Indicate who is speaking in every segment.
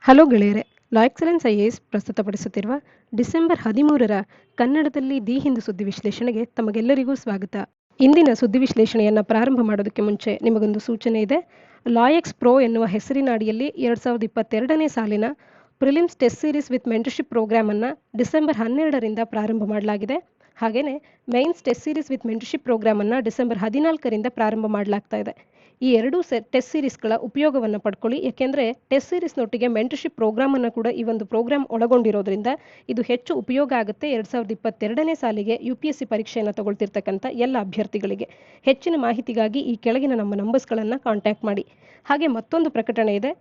Speaker 1: Hello ಗೆಳೆಯರೆ, ಲಾ excellence IAS ಪ್ರಸ್ತುತಪಡಿಸುತ್ತಿರುವ December 13ರ ಕನ್ನಡದಲ್ಲಿ the Hindu ಸುದ್ದಿ ವಿಶ್ಲೇಷಣೆಗೆ ತಮಗೆಲ್ಲರಿಗೂ ಸ್ವಾಗತ. ಇಂದಿನ ಸುದ್ದಿ ವಿಶ್ಲೇಷಣೆಯನ್ನು ಪ್ರಾರಂಭ ಮಾಡೋದಕ್ಕೆ ಮುಂಚೆ ನಿಮಗೊಂದು ಸೂಚನೆ ಇದೆ. ಲಾ ಎಕ್ಸ್ ಪ್ರೋ ಎನ್ನುವ ಹೆಸರಿನ ಅಡಿಯಲ್ಲಿ 2022ನೇ ಸಾಲಿನ prelims test series with mentorship program ಅನ್ನು ಡಿಸೆಂಬರ್ 12ರಿಂದ ಪ್ರಾರಂಭ ಮಾಡಲಾಗಿದೆ. ಹಾಗೆಯೇ mains test series with mentorship program ಅನ್ನು ಡಿಸೆಂಬರ್ 14ರಿಂದ ಪ್ರಾರಂಭ ಮಾಡಲಾಗ್ತಾ ಇದೆ. ಈ ಎರಡೂ ಟೆಸ್ಟ್ ಸೀರೀಸ್ಗಳ ಉಪಯೋಗವನ್ನು ಪಡ್ಕೊಳ್ಳಿ. ಯಾಕೆಂದರೆ ಟೆಸ್ಟ್ ಸೀರೀಸ್ನೊಟ್ಟಿಗೆ ಮೆಂಟರ್ಶಿಪ್ ಪ್ರೋಗ್ರಾಮನ್ನು ಕೂಡ ಈ ಒಂದು ಪ್ರೋಗ್ರಾಮ್ ಒಳಗೊಂಡಿರೋದ್ರಿಂದ ಇದು ಹೆಚ್ಚು ಉಪಯೋಗ ಆಗುತ್ತೆ 2022ನೇ ಸಾಲಿಗೆ UPSC ಪರೀಕ್ಷೆಯನ್ನು ತಗೊಳ್ತಿರ್ತಕ್ಕಂಥ ಎಲ್ಲ ಅಭ್ಯರ್ಥಿಗಳಿಗೆ. ಹೆಚ್ಚಿನ ಮಾಹಿತಿಗಾಗಿ ಈ ಕೆಳಗಿನ ನಮ್ಮ ನಂಬರ್ಸ್ಗಳನ್ನು ಕಾಂಟ್ಯಾಕ್ಟ್ ಮಾಡಿ. ಹಾಗೆ ಮತ್ತೊಂದು ಪ್ರಕಟಣೆ ಇದೆ.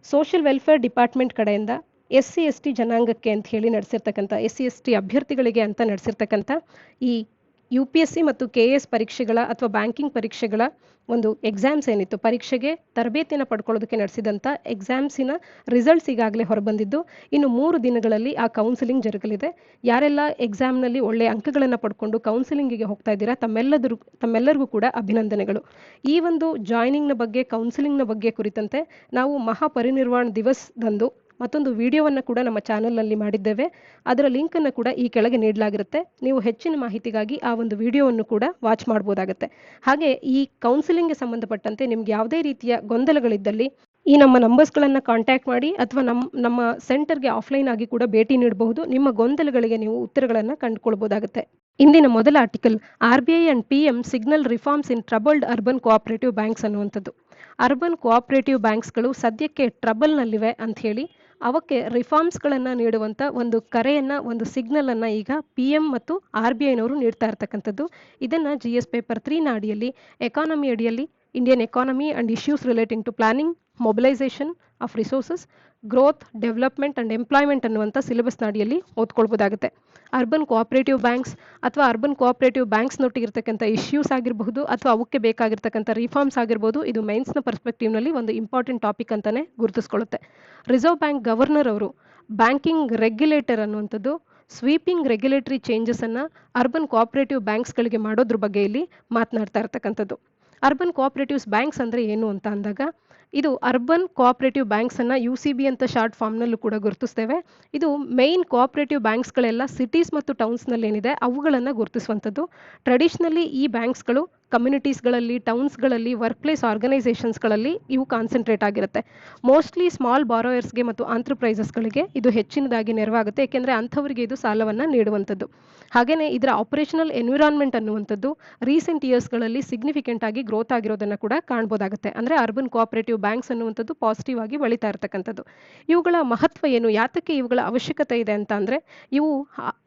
Speaker 1: ಸೋಷಿಯಲ್ ವೆಲ್ಫೇರ್ ಡಿಪಾರ್ಟ್ಮೆಂಟ್ ಕಡೆಯಿಂದ SC/ST ಜನಾಂಗಕ್ಕೆ ಅಂತ ಹೇಳಿ ನಡೆಸಿರ್ತಕ್ಕಂಥ SC/ST ಅಭ್ಯರ್ಥಿಗಳಿಗೆ ಅಂತ ನಡೆಸಿರ್ತಕ್ಕಂಥ ಈ UPSC ಮತ್ತು KS ಪರೀಕ್ಷೆಗಳ ಅಥವಾ ಬ್ಯಾಂಕಿಂಗ್ ಪರೀಕ್ಷೆಗಳ ಒಂದು ಎಕ್ಸಾಮ್ಸ್ ಏನಿತ್ತು, ಪರೀಕ್ಷೆಗೆ ತರಬೇತಿಯನ್ನು ಪಡ್ಕೊಳ್ಳೋದಕ್ಕೆ ನಡೆಸಿದಂಥ ಎಕ್ಸಾಮ್ಸಿನ ರಿಸಲ್ಟ್ಸ್ ಈಗಾಗಲೇ ಹೊರಬಂದಿದ್ದು, ಇನ್ನು 3 ದಿನಗಳಲ್ಲಿ ಆ ಕೌನ್ಸಿಲಿಂಗ್ ಜರುಗಲಿದೆ. ಯಾರೆಲ್ಲ ಎಕ್ಸಾಮ್ನಲ್ಲಿ ಒಳ್ಳೆಯ ಅಂಕಗಳನ್ನು ಪಡ್ಕೊಂಡು ಕೌನ್ಸಿಲಿಂಗಿಗೆ ಹೋಗ್ತಾ ಇದ್ದೀರಾ, ತಮ್ಮೆಲ್ಲರಿಗೂ ಕೂಡ ಅಭಿನಂದನೆಗಳು. ಈ ಒಂದು ಜಾಯ್ನಿಂಗ್ನ ಬಗ್ಗೆ, ಕೌನ್ಸಿಲಿಂಗ್ನ ಬಗ್ಗೆ ಕುರಿತಂತೆ ನಾವು ಮಹಾಪರಿನಿರ್ವಾಣ ದಿವಸದಂದು ಮತ್ತೊಂದು ವಿಡಿಯೋವನ್ನು ಕೂಡ ನಮ್ಮ ಚಾನಲ್ನಲ್ಲಿ ಮಾಡಿದ್ದೇವೆ. ಅದರ ಲಿಂಕನ್ನು ಕೂಡ ಈ ಕೆಳಗೆ ನೀಡಲಾಗಿರುತ್ತೆ. ನೀವು ಹೆಚ್ಚಿನ ಮಾಹಿತಿಗಾಗಿ ಆ ಒಂದು ವಿಡಿಯೋವನ್ನು ಕೂಡ ವಾಚ್ ಮಾಡ್ಬೋದಾಗುತ್ತೆ. ಹಾಗೆ ಈ ಕೌನ್ಸಿಲಿಂಗ್ಗೆ ಸಂಬಂಧಪಟ್ಟಂತೆ ನಿಮ್ಗೆ ಯಾವುದೇ ರೀತಿಯ ಗೊಂದಲಗಳಿದ್ದಲ್ಲಿ ಈ ನಮ್ಮ ನಂಬರ್ಸ್ಗಳನ್ನು ಕಾಂಟ್ಯಾಕ್ಟ್ ಮಾಡಿ ಅಥವಾ ನಮ್ಮ ಸೆಂಟರ್ಗೆ ಆಫ್ಲೈನ್ ಆಗಿ ಕೂಡ ಭೇಟಿ ನೀಡಬಹುದು. ನಿಮ್ಮ ಗೊಂದಲಗಳಿಗೆ ನೀವು ಉತ್ತರಗಳನ್ನು ಕಂಡುಕೊಳ್ಬೋದಾಗುತ್ತೆ. ಇಂದಿನ ಮೊದಲ article RBI and PM signal reforms in troubled urban cooperative banks ಅನ್ನುವಂಥದ್ದು. ಅರ್ಬನ್ ಕೋಆಪರೇಟಿವ್ ಬ್ಯಾಂಕ್ಸ್ಗಳು ಸದ್ಯಕ್ಕೆ ಟ್ರಬಲ್ನಲ್ಲಿವೆ ಅಂತ ಹೇಳಿ ಅವಕ್ಕೆ ರಿಫಾರ್ಮ್ಸ್ಗಳನ್ನು ನೀಡುವಂಥ ಒಂದು ಕರೆಯನ್ನು, ಒಂದು ಸಿಗ್ನಲನ್ನು ಈಗ PM ಮತ್ತು RBIನವರು ನೀಡ್ತಾ ಇರ್ತಕ್ಕಂಥದ್ದು. ಇದನ್ನು GS ಪೇಪರ್ 3ನ ಅಡಿಯಲ್ಲಿ ಎಕಾನಮಿ ಅಡಿಯಲ್ಲಿ Indian economy and issues relating to planning, mobilisation of resources, growth, development and employment ಅನ್ನುವಂಥ ಸಿಲೆಬಸ್ನ ಅಡಿಯಲ್ಲಿ ಓದ್ಕೊಳ್ಬೋದಾಗುತ್ತೆ. ಅರ್ಬನ್ ಕೋಆಪರೇಟಿವ್ ಬ್ಯಾಂಕ್ಸ್ ಅಥವಾ ಅರ್ಬನ್ ಕೋಆಪರೇಟಿವ್ ಬ್ಯಾಂಕ್ಸ್ನೊಟ್ಟಿಗಿರ್ತಕ್ಕಂಥ ಇಶ್ಯೂಸ್ ಆಗಿರಬಹುದು ಅಥವಾ ಅವಕ್ಕೆ ಬೇಕಾಗಿರ್ತಕ್ಕಂಥ ರಿಫಾರ್ಮ್ಸ್ ಆಗಿರ್ಬೋದು, ಇದು ಮೈನ್ಸ್ನ ಪರ್ಸ್ಪೆಕ್ಟಿವ್ನಲ್ಲಿ ಒಂದು ಇಂಪಾರ್ಟೆಂಟ್ ಟಾಪಿಕ್ ಅಂತಲೇ ಗುರುತಿಸ್ಕೊಳ್ಳುತ್ತೆ. ರಿಸರ್ವ್ ಬ್ಯಾಂಕ್ ಗವರ್ನರ್ ಅವರು ಬ್ಯಾಂಕಿಂಗ್ ರೆಗ್ಯುಲೇಟರ್ ಅನ್ನುವಂಥದ್ದು ಸ್ವೀಪಿಂಗ್ ರೆಗ್ಯುಲೇಟರಿ ಚೇಂಜಸನ್ನು ಅರ್ಬನ್ ಕೋಆಪರೇಟಿವ್ ಬ್ಯಾಂಕ್ಸ್ಗಳಿಗೆ ಮಾಡೋದ್ರ ಬಗ್ಗೆ ಇಲ್ಲಿ ಮಾತನಾಡ್ತಾ ಇರ್ತಕ್ಕಂಥದ್ದು. ಅರ್ಬನ್ ಕೋಆಪರೇಟಿವ್ಸ್ ಬ್ಯಾಂಕ್ಸ್ ಅಂದರೆ ಏನು ಅಂತ ಅಂದಾಗ, ಇದು ಅರ್ಬನ್ ಕೋಆಪರೇಟಿವ್ ಬ್ಯಾಂಕ್ಸನ್ನು UCB ಅಂತ ಶಾರ್ಟ್ ಫಾರ್ಮ್ನಲ್ಲೂ ಕೂಡ ಗುರುತಿಸ್ತೇವೆ. ಇದು ಮೇನ್ ಕೋಆಪರೇಟಿವ್ ಬ್ಯಾಂಕ್ಸ್ಗಳೆಲ್ಲ ಸಿಟೀಸ್ ಮತ್ತು ಟೌನ್ಸ್ನಲ್ಲಿ ಏನಿದೆ ಅವುಗಳನ್ನು ಗುರುತಿಸುವಂಥದ್ದು. ಟ್ರೆಡಿಷ್ನಲಿ ಈ ಬ್ಯಾಂಕ್ಸ್ಗಳು ಕಮ್ಯುನಿಟೀಸ್ಗಳಲ್ಲಿ, ಟೌನ್ಸ್ಗಳಲ್ಲಿ, ವರ್ಕ್ ಪ್ಲೇಸ್ ಆರ್ಗನೈಸೇಷನ್ಸ್ಗಳಲ್ಲಿ ಇವು ಕಾನ್ಸಂಟ್ರೇಟ್ ಆಗಿರುತ್ತೆ. ಮೋಸ್ಟ್ಲಿ ಸ್ಮಾಲ್ ಬಾರೋಯರ್ಸ್ಗೆ ಮತ್ತು ಆಂಟರ್ಪ್ರೈಸಸ್ಗಳಿಗೆ ಇದು ಹೆಚ್ಚಿನದಾಗಿ ನೆರವಾಗುತ್ತೆ, ಏಕೆಂದರೆ ಅಂಥವರಿಗೆ ಇದು ಸಾಲವನ್ನು ನೀಡುವಂಥದ್ದು. ಹಾಗೆಯೇ ಇದರ ಆಪರೇಷನಲ್ ಎನ್ವಿರಾನ್ಮೆಂಟ್ ಅನ್ನುವಂಥದ್ದು ರೀಸೆಂಟ್ ಇಯರ್ಸ್ಗಳಲ್ಲಿ ಸಿಗ್ನಿಫಿಕೆಂಟ್ ಆಗಿ ಗ್ರೋತ್ ಆಗಿರೋದನ್ನು ಕೂಡ ಕಾಣ್ಬೋದಾಗುತ್ತೆ. ಅಂದರೆ ಅರ್ಬನ್ ಕೋಆಪರೇಟಿವ್ ಬ್ಯಾಂಕ್ಸ್ ಅನ್ನುವಂಥದ್ದು ಪಾಸಿಟಿವ್ ಆಗಿ ಬೆಳೀತಾ ಇರ್ತಕ್ಕಂಥದ್ದು. ಇವುಗಳ ಮಹತ್ವ ಏನು, ಯಾತಕ್ಕೆ ಇವುಗಳ ಅವಶ್ಯಕತೆ ಇದೆ ಅಂತ ಅಂದರೆ, ಇವು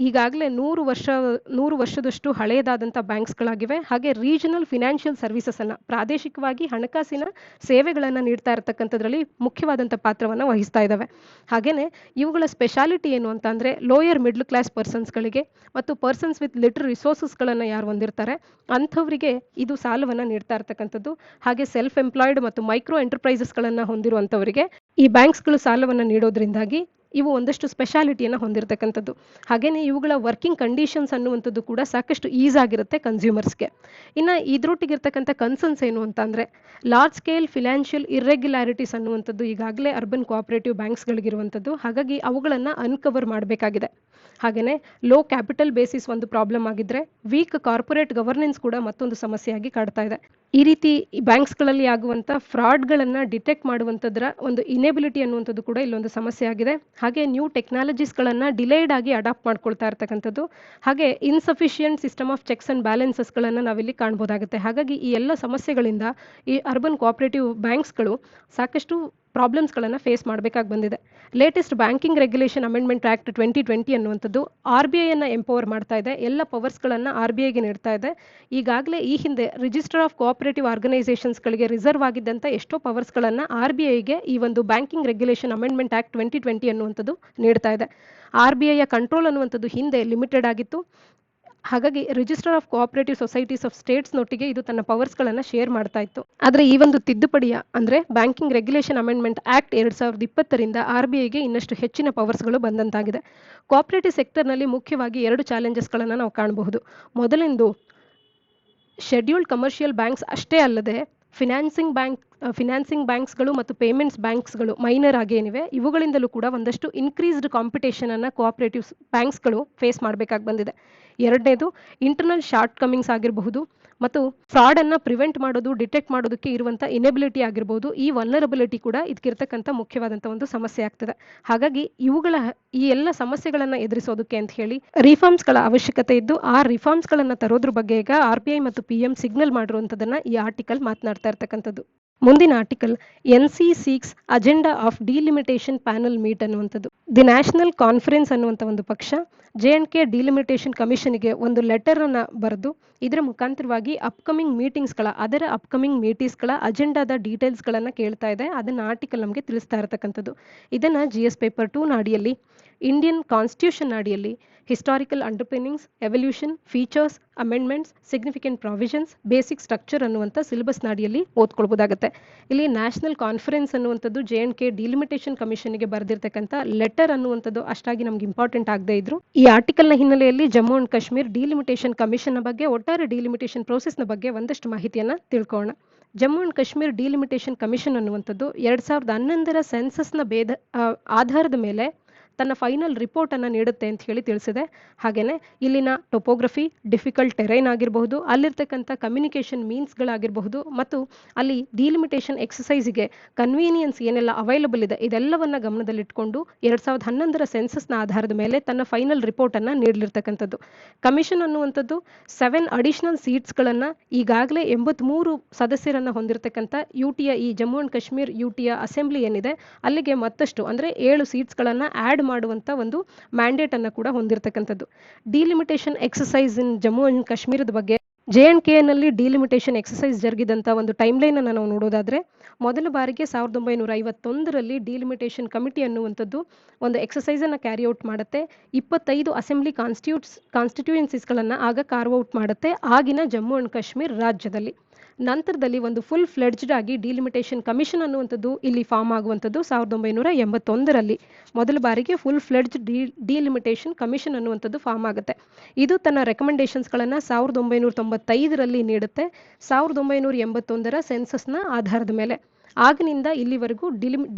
Speaker 1: ಈಗಾಗಲೇ 100 ವರ್ಷದಷ್ಟು ಹಳೆಯದಾದಂಥ ಬ್ಯಾಂಕ್ಸ್ಗಳಾಗಿವೆ. ಹಾಗೆ ರೀಜನಲ್ ಫಿನಾನ್ಷಿಯಲ್ ಸರ್ವಿಸಸನ್ನು, ಪ್ರಾದೇಶಿಕವಾಗಿ ಹಣಕಾಸಿನ ಸೇವೆಗಳನ್ನು ನೀಡ್ತಾ ಇರತಕ್ಕಂಥದ್ರಲ್ಲಿ ಮುಖ್ಯವಾದಂಥ ಪಾತ್ರವನ್ನು ವಹಿಸ್ತಾ ಇದ್ದಾವೆ. ಹಾಗೆಯೇ ಇವುಗಳ ಸ್ಪೆಷಾಲಿಟಿ ಏನು ಅಂತ ಅಂದರೆ, ಲೋಯರ್ ಮಿಡ್ಲ್ ಕ್ಲಾಸ್ ಪರ್ಸನ್ಸ್ಗಳಿಗೆ ಮತ್ತು ಪರ್ಸನ್ಸ್ ವಿತ್ ಲಿಟಲ್ ರಿಸೋರ್ಸಸ್ಗಳನ್ನು ಯಾರು ಹೊಂದಿರ್ತಾರೆ ಅಂಥವರಿಗೆ ಇದು ಸಾಲವನ್ನು ನೀಡ್ತಾ ಇರ್ತಕ್ಕಂಥದ್ದು. ಹಾಗೆ ಸೆಲ್ಫ್ ಎಂಪ್ಲಾಯ್ಡ್ ಮತ್ತು ಮೈಕ್ರೋ ಎಂಟರ್ಪ್ರೈಸಸ್ಗಳನ್ನು ಹೊಂದಿರುವಂಥವರಿಗೆ ಈ ಬ್ಯಾಂಕ್ಸ್ಗಳು ಸಾಲವನ್ನು ನೀಡೋದ್ರಿಂದಾಗಿ ಇವು ಒಂದಷ್ಟು ಸ್ಪೆಷಾಲಿಟಿಯನ್ನು ಹೊಂದಿರತಕ್ಕಂಥದ್ದು. ಹಾಗೆಯೇ ಇವುಗಳ ವರ್ಕಿಂಗ್ ಕಂಡೀಷನ್ಸ್ ಅನ್ನುವಂಥದ್ದು ಕೂಡ ಸಾಕಷ್ಟು ಈಸ್ ಆಗಿರುತ್ತೆ ಕನ್ಸ್ಯೂಮರ್ಸ್ಗೆ. ಇನ್ನು ಇದರೊಟ್ಟಿಗಿರ್ತಕ್ಕಂಥ ಕನ್ಸರ್ನ್ಸ್ ಏನು ಅಂತ ಅಂದರೆ, ಲಾರ್ಜ್ ಸ್ಕೇಲ್ ಫಿನಾನ್ಷಿಯಲ್ ಇರ್ರೆಗ್ಯುಲಾರಿಟೀಸ್ ಅನ್ನುವಂಥದ್ದು ಈಗಾಗಲೇ ಅರ್ಬನ್ ಕೋಆಪರೇಟಿವ್ ಬ್ಯಾಂಕ್ಸ್ಗಳಿಗಿರುವಂಥದ್ದು. ಹಾಗಾಗಿ ಅವುಗಳನ್ನು ಅನ್ಕವರ್ ಮಾಡಬೇಕಾಗಿದೆ. ಹಾಗೆಯೇ ಲೋ ಕ್ಯಾಪಿಟಲ್ ಬೇಸಿಸ್ ಒಂದು ಪ್ರಾಬ್ಲಮ್ ಆಗಿದ್ದರೆ, ವೀಕ್ ಕಾರ್ಪೊರೇಟ್ ಗವರ್ನೆನ್ಸ್ ಕೂಡ ಮತ್ತೊಂದು ಸಮಸ್ಯೆಯಾಗಿ ಕಾಡ್ತಾ ಇದೆ. ಈ ರೀತಿ ಬ್ಯಾಂಕ್ಸ್ಗಳಲ್ಲಿ ಆಗುವಂಥ ಫ್ರಾಡ್ಗಳನ್ನು ಡಿಟೆಕ್ಟ್ ಮಾಡುವಂಥದ್ರ ಒಂದು ಇನೇಬಿಲಿಟಿ ಅನ್ನುವಂಥದ್ದು ಕೂಡ ಇಲ್ಲೊಂದು ಸಮಸ್ಯೆ ಆಗಿದೆ. ಹಾಗೆ ನ್ಯೂ ಟೆಕ್ನಾಲಜೀಸ್ಗಳನ್ನು ಡಿಲೇಡ್ ಆಗಿ ಅಡಾಪ್ಟ್ ಮಾಡ್ಕೊಳ್ತಾ ಇರ್ತಕ್ಕಂಥದ್ದು. ಹಾಗೆ insufficient system of checks and ಬ್ಯಾಲೆನ್ಸಸ್ಗಳನ್ನು ನಾವಿಲ್ಲಿ ಕಾಣ್ಬೋದಾಗುತ್ತೆ. ಹಾಗಾಗಿ ಈ ಎಲ್ಲ ಸಮಸ್ಯೆಗಳಿಂದ ಈ ಅರ್ಬನ್ ಕೋಆಪರೇಟಿವ್ ಬ್ಯಾಂಕ್ಸ್ಗಳು ಸಾಕಷ್ಟು ಪ್ರಾಬ್ಲಮ್ಸ್ಗಳನ್ನು ಫೇಸ್ ಮಾಡಬೇಕಾಗಿ ಬಂದಿದೆ. Latest banking regulation amendment act 2020 ಅನ್ನುವಂಥದ್ದು RBIಯನ್ನು ಎಂಪವರ್ ಮಾಡ್ತಾ ಇದೆ, ಎಲ್ಲ ಪವರ್ಸ್ಗಳನ್ನು RBIಗೆ ನೀಡ್ತಾ ಇದೆ. ಈಗಾಗಲೇ ಈ ಹಿಂದೆ ರಿಜಿಸ್ಟರ್ ಆಫ್ ಕೋಆಪರೇಟಿವ್ ಆರ್ಗನೈಸೇಷನ್ಸ್ಗಳಿಗೆ ರಿಸರ್ವ್ ಆಗಿದ್ದಂಥ ಎಷ್ಟೋ ಪವರ್ಸ್ಗಳನ್ನು RBIಗೆ ಈ ಒಂದು ಬ್ಯಾಂಕಿಂಗ್ ರೆಗ್ಯುಲೇಷನ್ ಅಮೆಂಡ್ಮೆಂಟ್ ಆ್ಯಕ್ಟ್ 2020 ಅನ್ನುವಂಥದ್ದು ನೀಡ್ತಾ ಇದೆ. RBIಯ ಕಂಟ್ರೋಲ್ ಅನ್ನುವಂಥದ್ದು ಹಿಂದೆ ಲಿಮಿಟೆಡ್ ಆಗಿತ್ತು. ಹಾಗಾಗಿ register of cooperative societies of ಸ್ಟೇಟ್ಸ್ನೊಟ್ಟಿಗೆ ಇದು ತನ್ನ ಪವರ್ಸ್ಗಳನ್ನು ಶೇರ್ ಮಾಡ್ತಾ ಇತ್ತು. ಆದರೆ ಈ ಒಂದು ತಿದ್ದುಪಡಿಯ ಅಂದರೆ ಬ್ಯಾಂಕಿಂಗ್ ರೆಗ್ಯುಲೇಷನ್ ಅಮೆಂಡ್ಮೆಂಟ್ ಆ್ಯಕ್ಟ್ 2020ರಿಂದ RBIಗೆ ಇನ್ನಷ್ಟು ಹೆಚ್ಚಿನ ಪವರ್ಸ್ಗಳು ಬಂದಂತಾಗಿದೆ. ಕೋಆಪರೇಟಿವ್ ಸೆಕ್ಟರ್ನಲ್ಲಿ ಮುಖ್ಯವಾಗಿ 2 ಚಾಲೆಂಜಸ್ಗಳನ್ನು ನಾವು ಕಾಣಬಹುದು. ಮೊದಲಿಂದು ಶೆಡ್ಯೂಲ್ಡ್ ಕಮರ್ಷಿಯಲ್ ಬ್ಯಾಂಕ್ಸ್ ಅಷ್ಟೇ ಅಲ್ಲದೆ ಫಿನಾನ್ಸಿಂಗ್ ಬ್ಯಾಂಕ್ಸ್ಗಳು ಮತ್ತು ಪೇಮೆಂಟ್ಸ್ ಬ್ಯಾಂಕ್ಸ್ಗಳು ಮೈನರ್ ಆಗಿ ಏನಿವೆ ಇವುಗಳಿಂದಲೂ ಕೂಡ ಒಂದಷ್ಟು ಇನ್ಕ್ರೀಸ್ಡ್ ಕಾಂಪಿಟೇಷನ್ ಅನ್ನು ಕೋಆಪರೇಟಿವ್ ಬ್ಯಾಂಕ್ಸ್ಗಳು ಫೇಸ್ ಮಾಡಬೇಕಾಗಿ ಬಂದಿದೆ. ಎರಡನೇದು ಇಂಟರ್ನಲ್ ಶಾರ್ಟ್ ಕಮಿಂಗ್ಸ್ ಆಗಿರಬಹುದು ಮತ್ತು ಫ್ರಾಡ್ ಅನ್ನ ಪ್ರಿವೆಂಟ್ ಮಾಡೋದು ಡಿಟೆಕ್ಟ್ ಮಾಡೋದಕ್ಕೆ ಇರುವಂತ ಇನೆಬಿಲಿಟಿ ಆಗಿರಬಹುದು. ಈ ವಲ್ನರಬಿಲಿಟಿ ಕೂಡ ಇದಕ್ಕಿರ್ತಕ್ಕಂಥ ಮುಖ್ಯವಾದಂಥ ಒಂದು ಸಮಸ್ಯೆ ಆಗ್ತದೆ. ಹಾಗಾಗಿ ಈ ಎಲ್ಲ ಸಮಸ್ಯೆಗಳನ್ನ ಎದುರಿಸೋದಕ್ಕೆ ಅಂತ ಹೇಳಿ ರಿಫಾರ್ಮ್ಸ್ಗಳ ಅವಶ್ಯಕತೆ ಇದ್ದು ಆ ರಿಫಾರ್ಮ್ಸ್ಗಳನ್ನ ತರೋದ್ರ ಬಗ್ಗೆ ಈಗ RBI ಮತ್ತು PM ಸಿಗ್ನಲ್ ಮಾಡಿರುವಂಥದ್ದನ್ನ ಈ ಆರ್ಟಿಕಲ್ ಮಾತನಾಡ್ತಾ ಇರ್ತಕ್ಕಂಥದ್ದು. ಮುಂದಿನ article NC seeks agenda of delimitation panel meet ಅನ್ನುವಂಥದ್ದು. ದಿ ನ್ಯಾಷನಲ್ ಕಾನ್ಫರೆನ್ಸ್ ಅನ್ನುವಂಥ ಒಂದು ಪಕ್ಷ JNK ಡಿಲಿಮಿಟೇಷನ್ ಕಮಿಷನ್ಗೆ ಒಂದು ಲೆಟರ್ ಅನ್ನ ಬರೆದು ಇದರ ಮುಖಾಂತರವಾಗಿ ಅಪ್ಕಮಿಂಗ್ ಮೀಟಿಂಗ್ಸ್ಗಳ ಅಜೆಂಡಾದ ಡೀಟೇಲ್ಸ್ಗಳನ್ನು ಕೇಳ್ತಾ ಇದೆ. ಅದನ್ನ ಆರ್ಟಿಕಲ್ ನಮಗೆ ತಿಳಿಸ್ತಾ ಇರತಕ್ಕಂಥದ್ದು. ಇದನ್ನ GS ಪೇಪರ್ 2 ಅಡಿಯಲ್ಲಿ, ಇಂಡಿಯನ್ ಕಾನ್ಸ್ಟಿಟ್ಯೂಷನ್ ಅಡಿಯಲ್ಲಿ historical underpinnings, evolution, features, amendments, significant provisions, basic structure ಅನ್ನುವಂಥ ಸಿಲೆಬಸ್ ನಾಡಿಯಲ್ಲಿ ಓದ್ಕೊಳ್ಬಹುದಾಗುತ್ತೆ. ಇಲ್ಲಿ ನ್ಯಾಷನಲ್ ಕಾನ್ಫರೆನ್ಸ್ ಅನ್ನುವಂಥದ್ದು JNK ಡಿಲಿಮಿಟೇಷನ್ ಕಮಿಷನ್ಗೆ ಬರೆದಿರ್ತಕ್ಕಂಥ ಲೆಟರ್ ಅನ್ನುವಂಥದ್ದು ಅಷ್ಟಾಗಿ ನಮ್ಗೆ ಇಂಪಾರ್ಟೆಂಟ್ ಆಗದೆ ಇದ್ರು ಈ ಆರ್ಟಿಕಲ್ನ ಹಿನ್ನೆಲೆಯಲ್ಲಿ Jammu and Kashmir delimitation commission ಬಗ್ಗೆ, ಒಟ್ಟಾರೆ ಡಿಲಿಮಿಟೇಷನ್ ಪ್ರೋಸೆಸ್ನ ಬಗ್ಗೆ ಒಂದಷ್ಟು ಮಾಹಿತಿಯನ್ನ ತಿಳ್ಕೊಳ್ಳೋಣ. Jammu and Kashmir delimitation commission ಅನ್ನುವಂಥದ್ದು 2011ರ ಸೆನ್ಸಸ್ನ ಆಧಾರದ ಮೇಲೆ ತನ್ನ ಫೈನಲ್ ರಿಪೋರ್ಟ್ ಅನ್ನ ನೀಡುತ್ತೆ ಅಂತ ಹೇಳಿ ತಿಳಿಸಿದೆ. ಹಾಗೇನೆ ಇಲ್ಲಿನ ಟೊಪೋಗ್ರಫಿ, ಡಿಫಿಕಲ್ಟ್ ಟೆರೈನ್ ಆಗಿರಬಹುದು, ಅಲ್ಲಿರ್ತಕ್ಕಂಥ ಕಮ್ಯುನಿಕೇಷನ್ ಮೀನ್ಸ್ಗಳಾಗಿರಬಹುದು ಮತ್ತು ಅಲ್ಲಿ ಡಿಲಿಮಿಟೇಷನ್ ಎಕ್ಸಸೈಸ್ಗೆ ಕನ್ವೀನಿಯನ್ಸ್ ಏನೆಲ್ಲ ಅವೈಲಬಲ್ ಇದೆ ಇದೆಲ್ಲವನ್ನ ಗಮನದಲ್ಲಿಟ್ಕೊಂಡು 2011ರ ಸೆನ್ಸಸ್ನ ಆಧಾರದ ಮೇಲೆ ತನ್ನ ಫೈನಲ್ ರಿಪೋರ್ಟ್ ಅನ್ನ ನೀಡಲಿರ್ತಕ್ಕಂಥದ್ದು. ಕಮಿಷನ್ ಅನ್ನುವಂಥದ್ದು 7 ಅಡಿಷನಲ್ ಸೀಟ್ಸ್ಗಳನ್ನ ಈಗಾಗಲೇ 83 ಸದಸ್ಯರನ್ನ ಹೊಂದಿರತಕ್ಕಂಥ UTಯ ಈ ಜಮ್ಮು ಅಂಡ್ ಕಾಶ್ಮೀರ್ UTಯ ಅಸೆಂಬ್ಲಿ ಏನಿದೆ ಅಲ್ಲಿಗೆ ಮತ್ತಷ್ಟು ಅಂದ್ರೆ 7 ಸೀಟ್ಸ್ಗಳನ್ನ ಆಡ್ ಮಾಡುವಂತ ಒಂದು ಮ್ಯಾಂಡೇಟ್ ಅನ್ನ ಕೂಡ ಹೊಂದಿರತಕ್ಕಂಥದ್ದು. Delimitation exercise in Jammu and ಕಾಶ್ಮೀರದ ಬಗ್ಗೆ JNK ನಲ್ಲಿ ಡಿಲಿಮಿಟೇಷನ್ ಎಕ್ಸಸೈಸ್ ಜರುಗಿದಂತ ಒಂದು ಟೈಮ್ ಲೈನ್ ಅನ್ನು ನಾವು ನೋಡೋದಾದ್ರೆ ಮೊದಲ ಬಾರಿಗೆ 1951ರಲ್ಲಿ ಡಿಲಿಮಿಟೇಷನ್ ಕಮಿಟಿ ಅನ್ನುವಂಥದ್ದು ಒಂದು ಎಕ್ಸಸೈಸ್ ಅನ್ನ ಕ್ಯಾರಿ ಔಟ್ ಮಾಡುತ್ತೆ. 25 ಅಸೆಂಬ್ಲಿ ಕಾನ್ಸ್ಟಿಟ್ಯೂಯೆನ್ಸೀಸ್ಗಳನ್ನ ಆಗ ಕಾರ್ವ್ ಔಟ್ ಮಾಡುತ್ತೆ ಆಗಿನ ಜಮ್ಮು ಅಂಡ್ ಕಾಶ್ಮೀರ್ ರಾಜ್ಯದಲ್ಲಿ. ನಂತರದಲ್ಲಿ ಒಂದು ಫುಲ್ ಫ್ಲೆಡ್ಜ್ಡ್ ಆಗಿ ಡಿಲಿಮಿಟೇಷನ್ ಕಮಿಷನ್ ಅನ್ನುವಂಥದ್ದು ಇಲ್ಲಿ ಫಾರ್ಮ್ ಆಗುವಂಥದ್ದು 1981ರಲ್ಲಿ ಮೊದಲ ಬಾರಿಗೆ ಫುಲ್ ಫ್ಲೆಡ್ಜ್ಡ್ ಡಿಲಿಮಿಟೇಷನ್ ಕಮಿಷನ್ ಅನ್ನುವಂಥದ್ದು ಫಾರ್ಮ್ ಆಗುತ್ತೆ. ಇದು ತನ್ನ ರೆಕಮೆಂಡೇಶನ್ಸ್ಗಳನ್ನು 1995ರಲ್ಲಿ ನೀಡುತ್ತೆ 1981ರ ಸೆನ್ಸಸ್ನ ಆಧಾರದ ಮೇಲೆ. ಆಗಿನಿಂದ ಇಲ್ಲಿವರೆಗೂ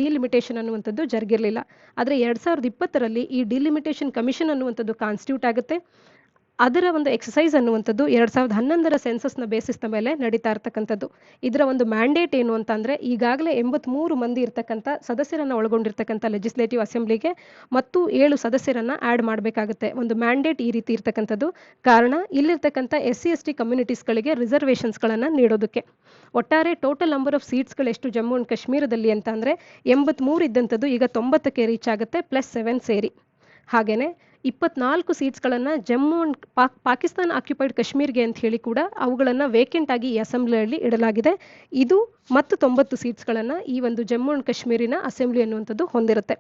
Speaker 1: ಡಿಲಿಮಿಟೇಷನ್ ಅನ್ನುವಂಥದ್ದು ಜರುಗಿರಲಿಲ್ಲ. ಆದರೆ 2020ರಲ್ಲಿ ಈ ಡಿಲಿಮಿಟೇಷನ್ ಕಮಿಷನ್ ಅನ್ನುವಂಥದ್ದು ಕಾನ್ಸ್ಟಿಟ್ಯೂಟ್ ಆಗುತ್ತೆ. ಅದರ ಒಂದು ಎಕ್ಸಸೈಸ್ ಅನ್ನುವಂಥದ್ದು 2011ರ ಸೆನ್ಸಸ್ನ ಬೇಸಿಸ್ನ ಮೇಲೆ ನಡೀತಾ ಇರ್ತಕ್ಕಂಥದ್ದು. ಇದರ ಒಂದು ಮ್ಯಾಂಡೇಟ್ ಏನು ಅಂತ ಅಂದ್ರೆ ಈಗಾಗಲೇ 83 ಮಂದಿ ಇರ್ತಕ್ಕಂಥ ಸದಸ್ಯರನ್ನ ಒಳಗೊಂಡಿರ್ತಕ್ಕಂಥ ಲೆಜಿಸ್ಲೇಟಿವ್ ಅಸೆಂಬ್ಲಿಗೆ ಮತ್ತು 7 ಸದಸ್ಯರನ್ನ ಆಡ್ ಮಾಡಬೇಕಾಗುತ್ತೆ. ಒಂದು ಮ್ಯಾಂಡೇಟ್ ಈ ರೀತಿ ಇರ್ತಕ್ಕಂಥದ್ದು. ಕಾರಣ ಇಲ್ಲಿರ್ತಕ್ಕಂಥ SC/ST ಕಮ್ಯುನಿಟೀಸ್ಗಳಿಗೆ ರಿಸರ್ವೇಷನ್ಸ್ಗಳನ್ನ ನೀಡೋದಕ್ಕೆ. ಒಟ್ಟಾರೆ ಟೋಟಲ್ ನಂಬರ್ ಆಫ್ ಸೀಟ್ಸ್ಗಳು ಎಷ್ಟು ಜಮ್ಮು ಅಂಡ್ ಕಾಶ್ಮೀರದಲ್ಲಿ ಅಂತ ಅಂದ್ರೆ 83 ಇದ್ದಂಥದ್ದು ಈಗ 90ಕ್ಕೆ ರೀಚ್ ಆಗುತ್ತೆ +7 ಸೇರಿ. ಹಾಗೇನೆ 24 ಸೀಟ್ಸ್ಗಳನ್ನ ಜಮ್ಮು ಅಂಡ್ ಪಾಕಿಸ್ತಾನ ಆಕ್ಯುಪೈಡ್ ಕಾಶ್ಮೀರ್ಗೆ ಅಂತ ಹೇಳಿ ಕೂಡ ಅವುಗಳನ್ನ ವೇಕೆಂಟ್ ಆಗಿ ಈ ಅಸೆಂಬ್ಲಿಯಲ್ಲಿ ಇಡಲಾಗಿದೆ. ಇದು ಮತ್ತು 90 ಸೀಟ್ಸ್ಗಳನ್ನ ಈ ಒಂದು ಜಮ್ಮು ಅಂಡ್ ಕಾಶ್ಮೀರಿನ ಅಸೆಂಬ್ಲಿ ಅನ್ನುವಂಥದ್ದು ಹೊಂದಿರುತ್ತೆ.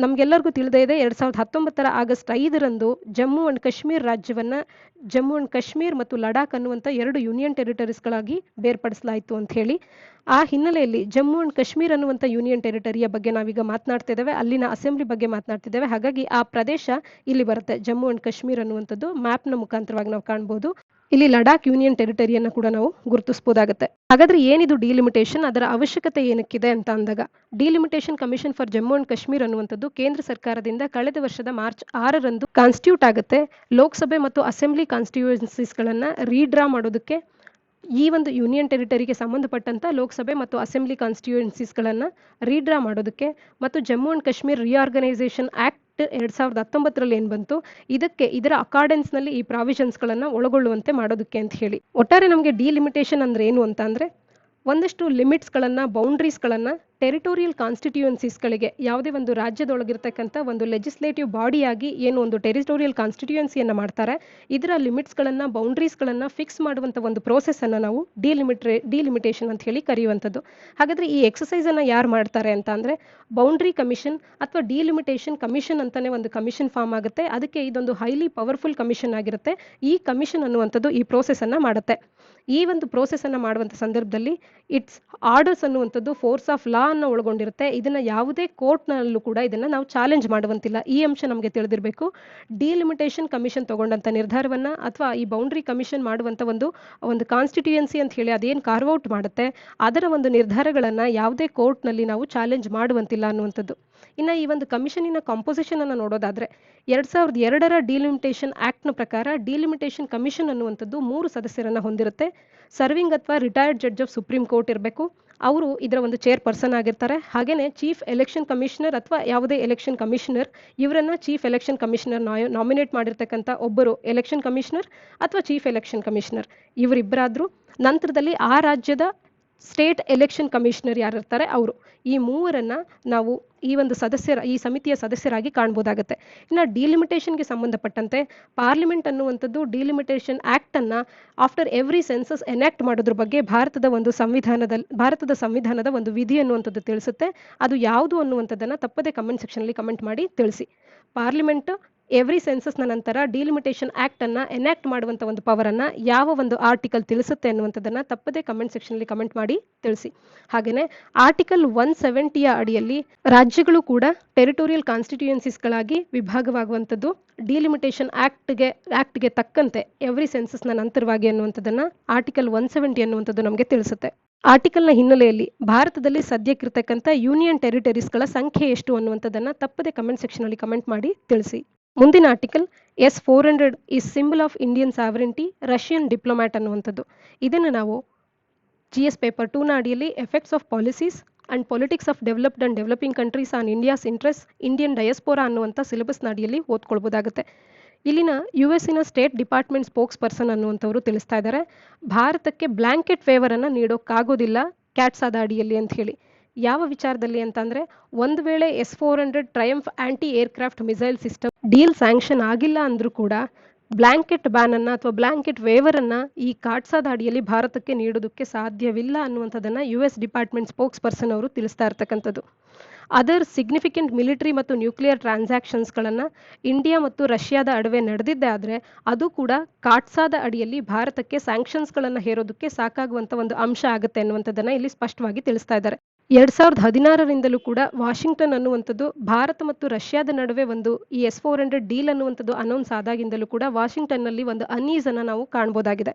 Speaker 1: ನಮ್ಗೆಲ್ಲರಿಗೂ ತಿಳಿದೇ ಇದೆ 2019ರ ಆಗಸ್ಟ್ 5ರಂದು ಜಮ್ಮು ಅಂಡ್ ಕಾಶ್ಮೀರ್ ರಾಜ್ಯವನ್ನ ಜಮ್ಮು ಅಂಡ್ ಕಾಶ್ಮೀರ್ ಮತ್ತು ಲಡಾಖ್ ಅನ್ನುವಂಥ 2 ಯೂನಿಯನ್ ಟೆರಿಟರೀಸ್ಗಳಾಗಿ ಬೇರ್ಪಡಿಸಲಾಯಿತು ಅಂತ ಹೇಳಿ. ಆ ಹಿನ್ನೆಲೆಯಲ್ಲಿ ಜಮ್ಮು ಅಂಡ್ ಕಾಶ್ಮೀರ್ ಅನ್ನುವಂಥ ಯೂನಿಯನ್ ಟೆರಿಟರಿಯ ಬಗ್ಗೆ ನಾವೀಗ ಮಾತನಾಡ್ತಿದ್ದೇವೆ, ಅಲ್ಲಿನ ಅಸೆಂಬ್ಲಿ ಬಗ್ಗೆ ಮಾತನಾಡ್ತಿದ್ದೇವೆ. ಹಾಗಾಗಿ ಆ ಪ್ರದೇಶ ಇಲ್ಲಿ ಬರುತ್ತೆ. ಜಮ್ಮು ಅಂಡ್ ಕಾಶ್ಮೀರ್ ಅನ್ನುವಂಥದ್ದು ಮ್ಯಾಪ್ನ ಮುಖಾಂತರವಾಗಿ ನಾವು ಕಾಣಬಹುದು. ಇಲ್ಲಿ ಲಡಾಖ್ ಯೂನಿಯನ್ ಟೆರಿಟರಿಯನ್ನು ಕೂಡ ನಾವು ಗುರುತಿಸಬಹುದಾಗುತ್ತೆ. ಹಾಗಾದ್ರೆ ಏನಿದು ಡಿಲಿಮಿಟೇಷನ್, ಅದರ ಅವಶ್ಯಕತೆ ಏನಕ್ಕಿದೆ ಅಂತ ಅಂದಾಗ delimitation commission for Jammu and Kashmir ಅನ್ನುವಂಥದ್ದು ಕೇಂದ್ರ ಸರ್ಕಾರದಿಂದ ಕಳೆದ ವರ್ಷದ ಮಾರ್ಚ್ 6ರಂದು ಕಾನ್ಸ್ಟಿಟ್ಯೂಟ್ ಆಗುತ್ತೆ. ಲೋಕಸಭೆ ಮತ್ತು ಅಸೆಂಬ್ಲಿ ಕಾನ್ಸ್ಟಿಟ್ಯೂಯೆನ್ಸೀಸ್ಗಳನ್ನ ರೀಡ್ರಾ ಮಾಡೋದಕ್ಕೆ ಈ ಒಂದು ಯೂನಿಯನ್ ಟೆರಿಟರಿಗೆ ಸಂಬಂಧಪಟ್ಟಂತ ಲೋಕಸಭೆ ಮತ್ತು ಅಸೆಂಬ್ಲಿ ಕಾನ್ಸ್ಟಿಟ್ಯೂಯೆನ್ಸೀಸ್ಗಳನ್ನ ರೀಡ್ರಾ ಮಾಡೋದಕ್ಕೆ ಮತ್ತು Jammu and Kashmir reorganisation act 2019ರಲ್ಲಿ ಏನ್ ಬಂತು ಇದರ ಅಕಾರ್ಡೆನ್ಸ್ನಲ್ಲಿ ಈ ಪ್ರಾವಿಷನ್ಸ್ಗಳನ್ನ ಒಳಗೊಳ್ಳುವಂತೆ ಮಾಡೋದಕ್ಕೆ ಅಂತ ಹೇಳಿ. ಒಟ್ಟಾರೆ ನಮಗೆ ಡಿಲಿಮಿಟೇಷನ್ ಅಂದ್ರೆ ಏನು ಅಂತ ಅಂದ್ರೆ ಒಂದಷ್ಟು ಲಿಮಿಟ್ಸ್ಗಳನ್ನ ಬೌಂಡ್ರೀಸ್ಗಳನ್ನ ಟೆರಿಟೋರಿಯಲ್ ಕಾನ್ಸ್ಟಿಟ್ಯೂಯೆನ್ಸೀಸ್ಗಳಿಗೆ ಯಾವುದೇ ಒಂದು ರಾಜ್ಯದೊಳಗಿರ್ತಕ್ಕಂಥ ಒಂದು ಲೆಜಿಸ್ಲೇಟಿವ್ ಬಾಡಿಯಾಗಿ ಏನು ಒಂದು ಟೆರಿಟೋರಿಯಲ್ ಕಾನ್ಸ್ಟಿಟ್ಯೂಯೆನ್ಸಿಯನ್ನು ಮಾಡ್ತಾರೆ ಇದರ ಲಿಮಿಟ್ಸ್ಗಳನ್ನ ಬೌಂಡ್ರೀಸ್ಗಳನ್ನ ಫಿಕ್ಸ್ ಮಾಡುವಂಥ ಒಂದು ಪ್ರೋಸೆಸ್ ಅನ್ನ ನಾವು ಡಿಲಿಮಿಟೇಷನ್ ಅಂತ ಹೇಳಿ ಕರೆಯುವಂಥದ್ದು. ಹಾಗಾದ್ರೆ ಈ ಎಕ್ಸಸೈಸ್ ಅನ್ನ ಯಾರು ಮಾಡ್ತಾರೆ ಅಂತ ಅಂದ್ರೆ ಬೌಂಡ್ರಿ ಕಮಿಷನ್ ಅಥವಾ ಡಿಲಿಮಿಟೇಷನ್ ಕಮಿಷನ್ ಅಂತಾನೆ ಒಂದು ಕಮಿಷನ್ ಫಾರ್ಮ್ ಆಗುತ್ತೆ. ಅದಕ್ಕೆ ಇದೊಂದು ಹೈಲಿ ಪವರ್ಫುಲ್ ಕಮಿಷನ್ ಆಗಿರುತ್ತೆ. ಈ ಕಮಿಷನ್ ಅನ್ನುವಂಥದ್ದು ಈ ಪ್ರೋಸೆಸ್ ಅನ್ನ ಮಾಡುತ್ತೆ. ಈ ಒಂದು ಪ್ರೋಸೆಸ್ ಅನ್ನ ಮಾಡುವಂಥ ಸಂದರ್ಭದಲ್ಲಿ ಇಟ್ಸ್ ಆರ್ಡರ್ಸ್ ಅನ್ನುವಂಥದ್ದು ಫೋರ್ಸ್ ಆಫ್ ಲಾ ಅನ್ನು ಒಳಗೊಂಡಿರುತ್ತೆ. ಇದನ್ನ ಯಾವುದೇ ಕೋರ್ಟ್ನಲ್ಲೂ ಕೂಡ ಇದನ್ನ ನಾವು ಚಾಲೆಂಜ್ ಮಾಡುವಂತಿಲ್ಲ. ಈ ಅಂಶ ನಮಗೆ ತಿಳಿದಿರಬೇಕು. ಡಿಲಿಮಿಟೇಷನ್ ಕಮಿಷನ್ ತಗೊಂಡಂತ ನಿರ್ಧಾರವನ್ನ ಅಥವಾ ಈ ಬೌಂಡ್ರಿ ಕಮಿಷನ್ ಮಾಡುವಂತ ಒಂದು ಕಾನ್ಸ್ಟಿಟ್ಯೂಯೆನ್ಸಿ ಅಂತ ಹೇಳಿ ಅದೇನು ಕಾರ್ವ್ ಔಟ್ ಮಾಡುತ್ತೆ, ಅದರ ಒಂದು ನಿರ್ಧಾರಗಳನ್ನ ಯಾವುದೇ ಕೋರ್ಟ್ನಲ್ಲಿ ನಾವು ಚಾಲೆಂಜ್ ಮಾಡುವಂತಿಲ್ಲ ಅನ್ನುವಂಥದ್ದು. ಇನ್ನು ಈ ಒಂದು ಕಮಿಷನಿನ ಕಾಂಪೋಸಿಷನ್ ಅನ್ನು ನೋಡೋದಾದ್ರೆ 2002ರ ಡಿಲಿಮಿಟೇಷನ್ ಆಕ್ಟ್ನ ಪ್ರಕಾರ ಡಿಲಿಮಿಟೇಷನ್ ಕಮಿಷನ್ ಅನ್ನುವಂಥದ್ದು 3 ಸದಸ್ಯರನ್ನ ಹೊಂದಿರುತ್ತೆ. ಸರ್ವಿಂಗ್ ಅಥವಾ retired judge of supreme court ಇರಬೇಕು. ಅವರು ಇದರ ಒಂದು ಚೇರ್ ಪರ್ಸನ್ ಆಗಿರ್ತಾರೆ. ಹಾಗೇನೆ ಚೀಫ್ ಎಲೆಕ್ಷನ್ ಕಮಿಷನರ್ ಅಥವಾ ಯಾವುದೇ ಎಲೆಕ್ಷನ್ ಕಮಿಷನರ್, ಇವರನ್ನ ಚೀಫ್ ಎಲೆಕ್ಷನ್ ಕಮಿಷನರ್ ನಾಮಿನೇಟ್ ಮಾಡಿರ್ತಕ್ಕಂಥ ಒಬ್ಬರು ಎಲೆಕ್ಷನ್ ಕಮಿಷನರ್ ಅಥವಾ ಚೀಫ್ ಎಲೆಕ್ಷನ್ ಕಮಿಷನರ್ ಇವರಿಬ್ಬರಾದ್ರು. ನಂತರದಲ್ಲಿ ಆ ರಾಜ್ಯದ ಸ್ಟೇಟ್ ಎಲೆಕ್ಷನ್ ಕಮಿಷನರ್ ಯಾರಿರ್ತಾರೆ ಅವರು. ಈ ಮೂವರನ್ನ ನಾವು ಈ ಸಮಿತಿಯ ಸದಸ್ಯರಾಗಿ ಕಾಣಬಹುದಾಗುತ್ತೆ. ಇನ್ನು ಡಿಲಿಮಿಟೇಷನ್ಗೆ ಸಂಬಂಧಪಟ್ಟಂತೆ ಪಾರ್ಲಿಮೆಂಟ್ ಅನ್ನುವಂಥದ್ದು ಡಿಲಿಮಿಟೇಷನ್ ಆಕ್ಟ್ ಅನ್ನ ಆಫ್ಟರ್ ಎವ್ರಿ ಸೆನ್ಸಸ್ ಎನಾಕ್ಟ್ ಮಾಡೋದ್ರ ಬಗ್ಗೆ ಭಾರತದ ಸಂವಿಧಾನದ ಒಂದು ವಿಧಿ ಅನ್ನುವಂಥದ್ದು ತಿಳಿಸುತ್ತೆ. ಅದು ಯಾವುದು ಅನ್ನುವಂಥದ್ದನ್ನ ತಪ್ಪದೆ ಕಮೆಂಟ್ ಸೆಕ್ಷನ್ ಅಲ್ಲಿ ಕಮೆಂಟ್ ಮಾಡಿ ತಿಳಿಸಿ. ಪಾರ್ಲಿಮೆಂಟ್ ಎವ್ರಿ ಸೆನ್ಸಸ್ನ ನಂತರ ಡಿಲಿಮಿಟೇಷನ್ ಆಕ್ಟ್ ಅನ್ನ ಎನಾಕ್ಟ್ ಮಾಡುವಂತ ಒಂದು ಪವರ್ ಅನ್ನ ಯಾವ ಒಂದು ಆರ್ಟಿಕಲ್ ತಿಳಿಸುತ್ತೆ ಅನ್ನುವಂಥದ್ದನ್ನ ತಪ್ಪದೆ ಕಮೆಂಟ್ ಸೆಕ್ಷನ್ ಅಲ್ಲಿ ಕಮೆಂಟ್ ಮಾಡಿ ತಿಳಿಸಿ. ಹಾಗೇನೆ ಆರ್ಟಿಕಲ್ 170ಯ ಅಡಿಯಲ್ಲಿ ರಾಜ್ಯಗಳು ಕೂಡ ಟೆರಿಟೋರಿಯಲ್ ಕಾನ್ಸ್ಟಿಟ್ಯೂಯೆನ್ಸೀಸ್ಗಳಾಗಿ ವಿಭಾಗವಾಗುವಂಥದ್ದು ಡಿಲಿಮಿಟೇಷನ್ ಆಕ್ಟ್ಗೆ ತಕ್ಕಂತೆ ಎವ್ರಿ ಸೆನ್ಸಸ್ನ ನಂತರವಾಗಿ ಅನ್ನುವಂಥದ್ದನ್ನ ಆರ್ಟಿಕಲ್ 170 ಅನ್ನುವಂಥದ್ದು ನಮಗೆ ತಿಳಿಸುತ್ತೆ. ಆರ್ಟಿಕಲ್ನ ಹಿನ್ನೆಲೆಯಲ್ಲಿ ಭಾರತದಲ್ಲಿ ಸದ್ಯಕ್ಕಿರ್ತಕ್ಕಂಥ ಯೂನಿಯನ್ ಟೆರಿಟರೀಸ್ಗಳ ಸಂಖ್ಯೆ ಎಷ್ಟು ಅನ್ನುವಂಥದ್ದನ್ನ ತಪ್ಪದೆ ಕಮೆಂಟ್ ಸೆಕ್ಷನ್ ಅಲ್ಲಿ ಕಮೆಂಟ್ ಮಾಡಿ ತಿಳಿಸಿ. ಮುಂದಿನ article S-400 is symbol of Indian sovereignty, Russian diplomat ಅನ್ನುವಂಥದ್ದು. ಇದನ್ನು ನಾವು GS ಪೇಪರ್ 2ನ ಅಡಿಯಲ್ಲಿ effects of policies and politics of developed and developing countries on India's interest Indian diaspora ಅನ್ನುವಂಥ ಸಿಲೆಬಸ್ನ ಅಡಿಯಲ್ಲಿ ಓದ್ಕೊಳ್ಬೋದಾಗುತ್ತೆ. ಇಲ್ಲಿನ US state department spokesperson ಅನ್ನುವಂಥವ್ರು ತಿಳಿಸ್ತಾ ಇದ್ದಾರೆ, ಭಾರತಕ್ಕೆ ಬ್ಲಾಂಕೆಟ್ ಫೇವರ್ ಅನ್ನ ನೀಡೋಕ್ಕಾಗೋದಿಲ್ಲ ಕ್ಯಾಟ್ಸಾದ ಅಡಿಯಲ್ಲಿ ಅಂತ ಹೇಳಿ. ಯಾವ ವಿಚಾರದಲ್ಲಿ ಅಂತಂದ್ರೆ, ಒಂದು ವೇಳೆ S-400 triumph anti aircraft missile system deal sanction ಆಗಿಲ್ಲ ಅಂದ್ರೂ ಕೂಡ ಬ್ಲಾಂಕೆಟ್ ಬ್ಯಾನ್ ಅನ್ನ ಅಥವಾ ಬ್ಲಾಂಕೆಟ್ ವೇವರ್ ಅನ್ನ ಈ ಕಾಟ್ಸಾದ ಅಡಿಯಲ್ಲಿ ಭಾರತಕ್ಕೆ ನೀಡೋದಕ್ಕೆ ಸಾಧ್ಯವಿಲ್ಲ ಅನ್ನುವಂಥದ್ದನ್ನ US ಡಿಪಾರ್ಟ್ಮೆಂಟ್ ಸ್ಪೋಕ್ಸ್ ಪರ್ಸನ್ ಅವರು ತಿಳಿಸ್ತಾ ಇರ್ತಕ್ಕಂಥದ್ದು. ಅದರ್ ಸಿಗ್ನಿಫಿಕೆಂಟ್ ಮಿಲಿಟರಿ ಮತ್ತು ನ್ಯೂಕ್ಲಿಯರ್ ಟ್ರಾನ್ಸಾಕ್ಷನ್ಸ್ಗಳನ್ನ ಇಂಡಿಯಾ ಮತ್ತು ರಷ್ಯಾದ ನಡುವೆ ನಡೆದಿದ್ದೇ ಆದರೆ ಅದು ಕೂಡ ಕಾಟ್ಸಾದ ಅಡಿಯಲ್ಲಿ ಭಾರತಕ್ಕೆ ಸ್ಯಾಂಕ್ಷನ್ಸ್ಗಳನ್ನು ಹೇರೋದಕ್ಕೆ ಸಾಕಾಗುವಂತ ಒಂದು ಅಂಶ ಆಗುತ್ತೆ ಅನ್ನುವಂಥದ್ದನ್ನ ಇಲ್ಲಿ ಸ್ಪಷ್ಟವಾಗಿ ತಿಳಿಸ್ತಾ ಇದ್ದಾರೆ. 2016ರಿಂದಲೂ ಕೂಡ ವಾಷಿಂಗ್ಟನ್ ಅನ್ನುವಂಥದ್ದು ಭಾರತ ಮತ್ತು ರಷ್ಯಾದ ನಡುವೆ ಈ S-400 ಡೀಲ್ ಅನ್ನುವಂಥದ್ದು ಅನೌನ್ಸ್ ಆದಾಗಿಂದಲೂ ಕೂಡ ವಾಷಿಂಗ್ಟನ್ನಲ್ಲಿ ಒಂದು ಅನೀಸ್ ಅನ್ನ ನಾವು ಕಾಣಬಹುದಾಗಿದೆ.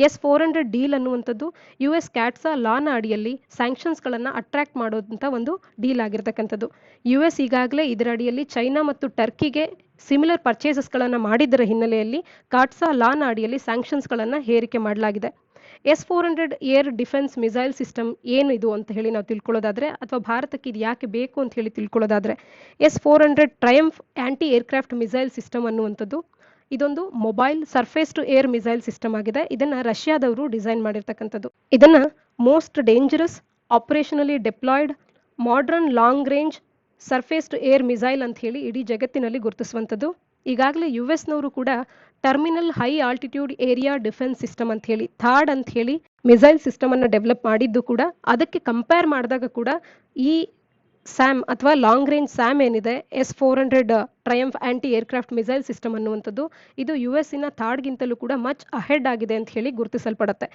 Speaker 1: S-400 ಡೀಲ್ ಅನ್ನುವಂಥದ್ದು US ಕ್ಯಾಟ್ಸಾ ಲಾನ ಅಡಿಯಲ್ಲಿ ಸ್ಯಾಂಕ್ಷನ್ಸ್ಗಳನ್ನು ಅಟ್ರಾಕ್ಟ್ ಮಾಡೋದಂತ ಒಂದು ಡೀಲ್ ಆಗಿರ್ತಕ್ಕಂಥದ್ದು. US ಈಗಾಗಲೇ ಇದರ ಅಡಿಯಲ್ಲಿ ಚೈನಾ ಮತ್ತು ಟರ್ಕಿಗೆ ಸಿಮಿಲರ್ ಪರ್ಚೇಸಸ್ಗಳನ್ನು ಮಾಡಿದ್ದರ ಹಿನ್ನೆಲೆಯಲ್ಲಿ ಕಾಟ್ಸಾ ಲಾನ ಅಡಿಯಲ್ಲಿ ಸ್ಯಾಂಕ್ಷನ್ಸ್ಗಳನ್ನು ಹೇರಿಕೆ ಮಾಡಲಾಗಿದೆ. S-400 air defence missile system ಏನಿದು ಅಂತ ಹೇಳಿ ನಾವು ತಿಳ್ಕೊಳ್ಳೋದಾದ್ರೆ, ಅಥವಾ ಭಾರತಕ್ಕೆ ಇದು ಯಾಕೆ ಬೇಕು ಅಂತ ಹೇಳಿ ತಿಳ್ಕೊಳ್ಳೋದಾದ್ರೆ, S-400 triumph anti aircraft missile system ಅನ್ನುವಂಥದ್ದು ಇದೊಂದು mobile surface to air missile system ಆಗಿದೆ. ಇದನ್ನ ರಷ್ಯಾದವರು ಡಿಸೈನ್ ಮಾಡಿರ್ತಕ್ಕಂಥದ್ದು. ಇದನ್ನ most dangerous operationally deployed modern long range surface to air missile ಅಂತ ಹೇಳಿ ಇಡೀ ಜಗತ್ತಿನಲ್ಲಿ ಗುರುತಿಸುವಂಥದ್ದು. ಈಗಾಗಲೇ US ಕೂಡ terminal high altitude area defence system ಅಂತ ಹೇಳಿ ಥಾಡ್ ಅಂತ ಹೇಳಿ ಮಿಸೈಲ್ ಸಿಸ್ಟಮ್ ಅನ್ನು ಡೆವಲಪ್ ಮಾಡಿದ್ದು ಕೂಡ ಅದಕ್ಕೆ ಕಂಪೇರ್ ಮಾಡಿದಾಗ ಕೂಡ ಈ ಸ್ಯಾಮ್ ಅಥವಾ ಲಾಂಗ್ ರೇಂಜ್ ಸ್ಯಾಮ್ ಏನಿದೆ S-400 triumph anti aircraft missile system ಅನ್ನುವಂಥದ್ದು ಇದು US ಥಾಡ್ಗಿಂತಲೂ ಕೂಡ ಮಚ್ ಅಹೆಡ್ ಆಗಿದೆ ಅಂತ ಹೇಳಿ ಗುರುತಿಸಲ್ಪಡುತ್ತೆ.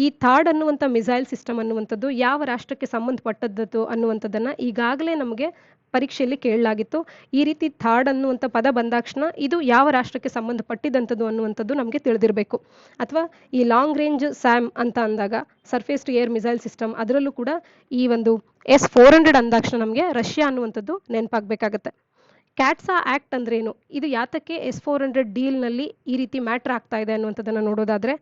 Speaker 1: ಈ ಥಾಡ್ ಅನ್ನುವಂಥ ಮಿಸೈಲ್ ಸಿಸ್ಟಮ್ ಅನ್ನುವಂಥದ್ದು ಯಾವ ರಾಷ್ಟ್ರಕ್ಕೆ ಸಂಬಂಧಪಟ್ಟದ್ದು ಅನ್ನುವಂಥದ್ದನ್ನ ಈಗಾಗಲೇ ನಮಗೆ ಪರೀಕ್ಷೆಯಲ್ಲಿ ಕೇಳಲಾಗಿತ್ತು. ಈ ರೀತಿ ಥಾಡ್ ಅನ್ನುವಂಥ ಪದ ಬಂದಾಕ್ಷಣ ಇದು ಯಾವ ರಾಷ್ಟ್ರಕ್ಕೆ ಸಂಬಂಧಪಟ್ಟಿದ್ದಂಥದ್ದು ಅನ್ನುವಂಥದ್ದು ನಮಗೆ ತಿಳಿದಿರಬೇಕು. ಅಥವಾ ಈ ಲಾಂಗ್ ರೇಂಜ್ ಸ್ಯಾಮ್ ಅಂತ ಅಂದಾಗ surface to air missile system ಅದರಲ್ಲೂ ಕೂಡ ಈ ಒಂದು S-400 ಅಂದಾಕ್ಷಣ ನಮಗೆ ರಷ್ಯಾ ಅನ್ನುವಂಥದ್ದು ನೆನಪಾಗಬೇಕಾಗತ್ತೆ. ಕ್ಯಾಟ್ಸಾ ಆಕ್ಟ್ ಅಂದ್ರೆ ಏನು, ಇದು ಯಾತಕ್ಕೆ S-400 ಡೀಲ್ನಲ್ಲಿ ಈ ರೀತಿ ಮ್ಯಾಟ್ರ್ ಆಗ್ತಾ ಇದೆ ಅನ್ನುವಂಥದ್ದನ್ನು ನೋಡೋದಾದ್ರೆ,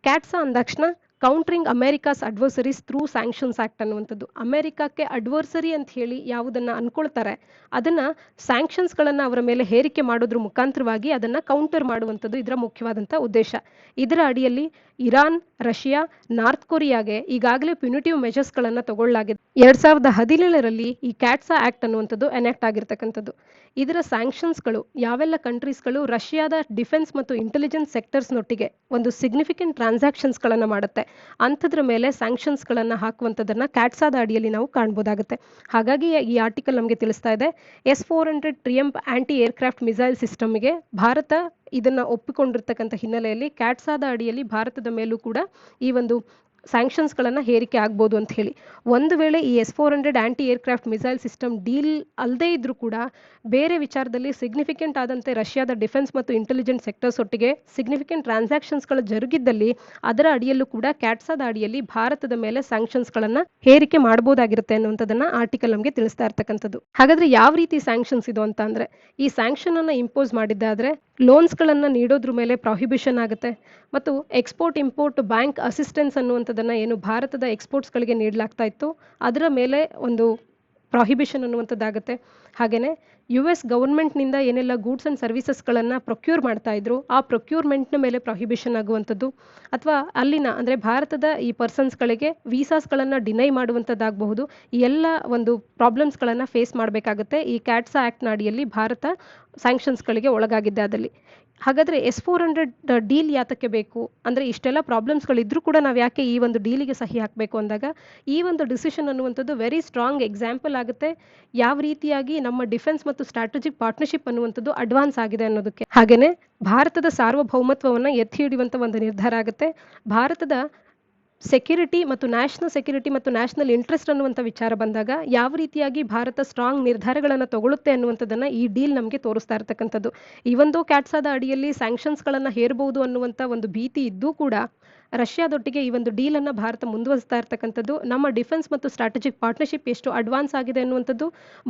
Speaker 1: ಕ್ಯಾಟ್ಸಾ ಅಂದಾಕ್ಷಣ countering America's adversaries through sanctions act ಅನ್ನುವಂಥದ್ದು. ಅಮೆರಿಕಕ್ಕೆ ಅಡ್ವರ್ಸರಿ ಅಂತ ಹೇಳಿ ಯಾವುದನ್ನ ಅನ್ಕೊಳ್ತಾರೆ ಅದನ್ನ ಸ್ಯಾಂಕ್ಷನ್ಸ್ಗಳನ್ನು ಅವರ ಮೇಲೆ ಹೇರಿಕೆ ಮಾಡೋದ್ರ ಮುಖಾಂತರವಾಗಿ ಅದನ್ನ ಕೌಂಟರ್ ಮಾಡುವಂಥದ್ದು ಇದರ ಮುಖ್ಯವಾದಂಥ ಉದ್ದೇಶ. ಇದರ ಅಡಿಯಲ್ಲಿ ಇರಾನ್, ರಷ್ಯಾ, ನಾರ್ತ್ ಕೊರಿಯಾಗೆ ಈಗಾಗಲೇ ಪ್ಯುನಿಟಿವ್ ಮೆಜರ್ಸ್ಗಳನ್ನು ತಗೊಳ್ಳಲಾಗಿದೆ. 2017ರಲ್ಲಿ ಈ ಕ್ಯಾಟ್ಸಾ ಆಕ್ಟ್ ಅನ್ನುವಂಥದ್ದು ಎನಾಕ್ಟ್ ಆಗಿರ್ತಕ್ಕಂಥದ್ದು. ಇದರ ಸ್ಯಾಂಕ್ಷನ್ಸ್ಗಳು ಯಾವೆಲ್ಲ ಕಂಟ್ರೀಸ್ಗಳು ರಷ್ಯಾದ ಡಿಫೆನ್ಸ್ ಮತ್ತು ಇಂಟೆಲಿಜೆನ್ಸ್ ಸೆಕ್ಟರ್ಸ್ನೊಟ್ಟಿಗೆ ಒಂದು ಸಿಗ್ನಿಫಿಕೆಂಟ್ ಟ್ರಾನ್ಸಾಕ್ಷನ್ಸ್ಗಳನ್ನು ಮಾಡುತ್ತೆ ಅಂಥದ್ರ ಮೇಲೆ ಸ್ಯಾಂಕ್ಷನ್ಸ್ಗಳನ್ನು ಹಾಕುವಂಥದ್ದನ್ನ ಕ್ಯಾಟ್ಸಾದ ಅಡಿಯಲ್ಲಿ ನಾವು ಕಾಣಬಹುದಾಗುತ್ತೆ. ಹಾಗಾಗಿ ಈ ಆರ್ಟಿಕಲ್ ನಮಗೆ ತಿಳಿಸ್ತಾ ಇದೆ S-400 ಟ್ರಿಯಂಫ್ ಆಂಟಿ ಏರ್ಕ್ರಾಫ್ಟ್ ಮಿಸೈಲ್ ಸಿಸ್ಟಮ್ಗೆ ಭಾರತ ಇದನ್ನ ಒಪ್ಪಿಕೊಂಡಿರ್ತಕ್ಕಂಥ ಹಿನ್ನೆಲೆಯಲ್ಲಿ ಕ್ಯಾಟ್ಸಾದ ಅಡಿಯಲ್ಲಿ ಭಾರತದ ಮೇಲೂ ಕೂಡ ಈ ಒಂದು ಸ್ಯಾಂಕ್ಷನ್ಸ್ಗಳನ್ನು ಹೇರಿಕೆ ಆಗ್ಬೋದು ಅಂತ ಹೇಳಿ. ಒಂದು ವೇಳೆ ಈ S-400 anti aircraft missile system deal ಅಲ್ಲದೇ ಇದ್ರೂ ಕೂಡ ಬೇರೆ ವಿಚಾರದಲ್ಲಿ ಸಿಗ್ನಿಫಿಕೆಂಟ್ ಆದಂತೆ ರಷ್ಯಾದ ಡಿಫೆನ್ಸ್ ಮತ್ತು ಇಂಟೆಲಿಜೆನ್ಸ್ ಸೆಕ್ಟರ್ಸ್ ಒಟ್ಟಿಗೆ ಸಿಗ್ನಿಫಿಕೆಂಟ್ ಟ್ರಾನ್ಸಾಕ್ಷನ್ಸ್ಗಳು ಜರುಗಿದ್ದಲ್ಲಿ ಅದರ ಅಡಿಯಲ್ಲೂ ಕೂಡ ಕ್ಯಾಟ್ಸಾದ ಅಡಿಯಲ್ಲಿ ಭಾರತದ ಮೇಲೆ ಸ್ಯಾಂಕ್ಷನ್ಸ್ಗಳನ್ನು ಹೇರಿಕೆ ಮಾಡಬಹುದಾಗಿರುತ್ತೆ ಅನ್ನುವಂಥದ್ದನ್ನ ಆರ್ಟಿಕಲ್ ನಮಗೆ ತಿಳಿಸ್ತಾ ಇರ್ತಕ್ಕಂಥದ್ದು. ಹಾಗಾದ್ರೆ ಯಾವ ರೀತಿ ಸ್ಯಾಂಕ್ಷನ್ಸ್ ಇದು ಅಂತ ಅಂದ್ರೆ, ಈ ಸ್ಯಾಂಕ್ಷನ್ ಅನ್ನ ಇಂಪೋಸ್ ಮಾಡಿದ್ದಾದ್ರೆ ಲೋನ್ಸ್ಗಳನ್ನು ನೀಡೋದ್ರ ಮೇಲೆ ಪ್ರಾಹಿಬಿಷನ್ ಆಗುತ್ತೆ ಮತ್ತು ಎಕ್ಸ್ಪೋರ್ಟ್ ಇಂಪೋರ್ಟ್ ಬ್ಯಾಂಕ್ ಅಸಿಸ್ಟೆನ್ಸ್ ಅನ್ನುವಂಥದ್ದನ್ನು ಏನು ಭಾರತದ ಎಕ್ಸ್ಪೋರ್ಟ್ಸ್ಗಳಿಗೆ ನೀಡಲಾಗ್ತಾ ಇತ್ತು ಅದರ ಮೇಲೆ ಒಂದು ಪ್ರಾಹಿಬಿಷನ್ ಅನ್ನುವಂಥದ್ದಾಗುತ್ತೆ. ಹಾಗೆಯೇ US ಗವರ್ಮೆಂಟ್ನಿಂದ ಏನೆಲ್ಲ ಗೂಡ್ಸ್ ಆ್ಯಂಡ್ ಸರ್ವಿಸಸ್ಗಳನ್ನು ಪ್ರೊಕ್ಯೂರ್ ಮಾಡ್ತಾ ಇದ್ರು ಆ ಪ್ರೊಕ್ಯೂರ್ಮೆಂಟ್ನ ಮೇಲೆ ಪ್ರಾಹಿಬಿಷನ್ ಆಗುವಂಥದ್ದು, ಅಥವಾ ಅಲ್ಲಿನ ಅಂದರೆ ಭಾರತದ ಈ ಪರ್ಸನ್ಸ್ಗಳಿಗೆ ವೀಸಾಸ್ಗಳನ್ನು ಡಿನೈ ಮಾಡುವಂಥದ್ದಾಗಬಹುದು. ಈ ಎಲ್ಲ ಒಂದು ಪ್ರಾಬ್ಲಮ್ಸ್ಗಳನ್ನು ಫೇಸ್ ಮಾಡಬೇಕಾಗುತ್ತೆ ಈ ಕ್ಯಾಟ್ಸಾ ಆ್ಯಕ್ಟ್ನ ಅಡಿಯಲ್ಲಿ ಭಾರತ ಸ್ಯಾಂಕ್ಷನ್ಸ್ಗಳಿಗೆ ಒಳಗಾಗಿದ್ದಾದಲ್ಲಿ. ಹಾಗಾದರೆ S-400 ಡೀಲ್ ಯಾತಕ್ಕೆ ಬೇಕು ಅಂದರೆ, ಇಷ್ಟೆಲ್ಲ ಪ್ರಾಬ್ಲಮ್ಸ್ಗಳಿದ್ರೂ ಕೂಡ ನಾವು ಯಾಕೆ ಈ ಒಂದು ಡೀಲಿಗೆ ಸಹಿ ಹಾಕಬೇಕು ಅಂದಾಗ ಈ ಒಂದು ಡಿಸಿಷನ್ ಅನ್ನುವಂಥದ್ದು ವೆರಿ ಸ್ಟ್ರಾಂಗ್ ಎಕ್ಸಾಂಪಲ್ ಆಗುತ್ತೆ ಯಾವ ರೀತಿಯಾಗಿ ನಮ್ಮ ಡಿಫೆನ್ಸ್ ಮತ್ತು ಸ್ಟ್ರಾಟಜಿಕ್ ಪಾರ್ಟ್ನರ್ಶಿಪ್ ಅನ್ನುವಂಥದ್ದು ಅಡ್ವಾನ್ಸ್ ಆಗಿದೆ ಅನ್ನೋದಕ್ಕೆ. ಹಾಗೆಯೇ ಭಾರತದ ಸಾರ್ವಭೌಮತ್ವವನ್ನು ಎತ್ತಿ ಹಿಡಿಯುವಂಥ ಒಂದು ನಿರ್ಧಾರ ಆಗುತ್ತೆ. ಭಾರತದ ಸೆಕ್ಯೂರಿಟಿ ಮತ್ತು ನ್ಯಾಷನಲ್ ಇಂಟ್ರೆಸ್ಟ್ ಅನ್ನುವಂಥ ವಿಚಾರ ಬಂದಾಗ ಯಾವ ರೀತಿಯಾಗಿ ಭಾರತ ಸ್ಟ್ರಾಂಗ್ ನಿರ್ಧಾರಗಳನ್ನು ತಗೊಳುತ್ತೆ ಅನ್ನುವಂಥದ್ದನ್ನು ಈ ಡೀಲ್ ನಮಗೆ ತೋರಿಸ್ತಾ ಇರ್ತಕ್ಕಂಥದ್ದು. ಈ ಒಂದು ಕ್ಯಾಟ್ಸಾದ ಅಡಿಯಲ್ಲಿ ಸ್ಯಾಂಕ್ಷನ್ಸ್ಗಳನ್ನು ಹೇರಬಹುದು ಅನ್ನುವಂಥ ಒಂದು ಭೀತಿ ಇದ್ದೂ ಕೂಡ ರಷ್ಯಾದೊಟ್ಟಿಗೆ ಈ ಒಂದು ಡೀಲನ್ನು ಭಾರತ ಮುಂದುವರಿಸ್ತಾ ಇರ್ತಕ್ಕಂಥದ್ದು ನಮ್ಮ ಡಿಫೆನ್ಸ್ ಮತ್ತು ಸ್ಟ್ರಾಟಜಿಕ್ ಪಾರ್ಟ್ನರ್ಶಿಪ್ ಎಷ್ಟು ಅಡ್ವಾನ್ಸ್ ಆಗಿದೆ ಅನ್ನುವಂಥದ್ದು,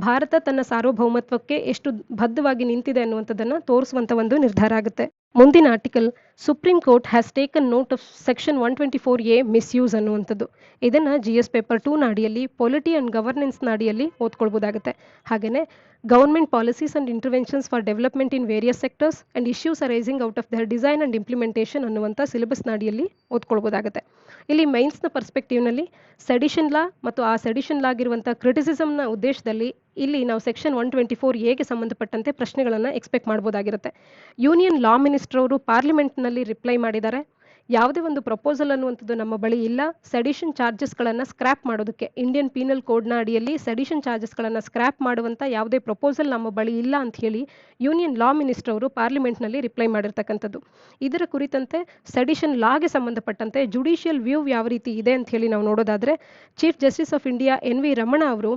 Speaker 1: ಭಾರತ ತನ್ನ ಸಾರ್ವಭೌಮತ್ವಕ್ಕೆ ಎಷ್ಟು ಬದ್ಧವಾಗಿ ನಿಂತಿದೆ ಅನ್ನುವಂಥದ್ದನ್ನು ತೋರಿಸುವಂಥ ಒಂದು ನಿರ್ಧಾರ ಆಗುತ್ತೆ. ಮುಂದಿನ article, supreme court has taken note of section 124A misuse ಅನ್ನುವಂಥದ್ದು. ಇದನ್ನು GS ಪೇಪರ್ 2ನ ಅಡಿಯಲ್ಲಿ ಪೊಲಿಟಿ ಆ್ಯಂಡ್ ಗವರ್ನೆನ್ಸ್ನ ಅಡಿಯಲ್ಲಿ ಓದ್ಕೊಳ್ಬೋದಾಗುತ್ತೆ. ಹಾಗೆಯೇ government policies and interventions for development in various sectors and issues arising out of there design and implementation ಅನ್ನುವಂಥ ಸಿಲೆಬಸ್ನ ಅಡಿಯಲ್ಲಿ ಓದ್ಕೊಳ್ಬೋದಾಗುತ್ತೆ. ಇಲ್ಲಿ ಮೈನ್ಸ್ನ ಪರ್ಸ್ಪೆಕ್ಟಿವ್ನಲ್ಲಿ ಸೆಡಿಷನ್ ಲಾ ಮತ್ತು ಆ ಸೆಡಿಷನ್ ಲಾಗಿರುವಂಥ ಕ್ರಿಟಿಸಿಸಮ್ನ ಉದ್ದೇಶದಲ್ಲಿ ಇಲ್ಲಿ ನಾವು ಸೆಕ್ಷನ್ 124Aಗೆ ಸಂಬಂಧಪಟ್ಟಂತೆ ಪ್ರಶ್ನೆಗಳನ್ನು ಎಕ್ಸ್ಪೆಕ್ಟ್ ಮಾಡ್ಬೋದಾಗಿರುತ್ತೆ. ಯೂನಿಯನ್ ಲಾ ಮಿನಿಸ್ಟರ್ ಅವರು ಪಾರ್ಲಿಮೆಂಟ್ನಲ್ಲಿ ರಿಪ್ಲೈ ಮಾಡಿದ್ದಾರೆ, ಯಾವುದೇ ಒಂದು ಪ್ರಪೋಸಲ್ ಅನ್ನುವಂಥದ್ದು ನಮ್ಮ ಬಳಿ ಇಲ್ಲ, ಸೆಡಿಷನ್ ಚಾರ್ಜಸ್ಗಳನ್ನು ಸ್ಕ್ರ್ಯಾಪ್ ಮಾಡೋದಕ್ಕೆ ಇಂಡಿಯನ್ ಪೀನಲ್ ಕೋಡ್ನ ಅಡಿಯಲ್ಲಿ ಸೆಡಿಷನ್ ಚಾರ್ಜಸ್ಗಳನ್ನು ಸ್ಕ್ರ್ಯಾಪ್ ಮಾಡುವಂಥ ಯಾವುದೇ ಪ್ರಪೋಸಲ್ ನಮ್ಮ ಬಳಿ ಇಲ್ಲ ಅಂತ ಹೇಳಿ ಯೂನಿಯನ್ ಲಾ ಮಿನಿಸ್ಟರ್ ಅವರು ಪಾರ್ಲಿಮೆಂಟ್ನಲ್ಲಿ ರಿಪ್ಲೈ ಮಾಡಿರ್ತಕ್ಕಂಥದ್ದು. ಇದರ ಕುರಿತಂತೆ ಸೆಡಿಷನ್ ಲಾಗೆ ಸಂಬಂಧಪಟ್ಟಂತೆ ಜುಡಿಷಿಯಲ್ ವ್ಯೂ ಯಾವ ರೀತಿ ಇದೆ ಅಂತ ಹೇಳಿ ನಾವು ನೋಡೋದಾದರೆ, chief justice of India NV Ramana ಅವರು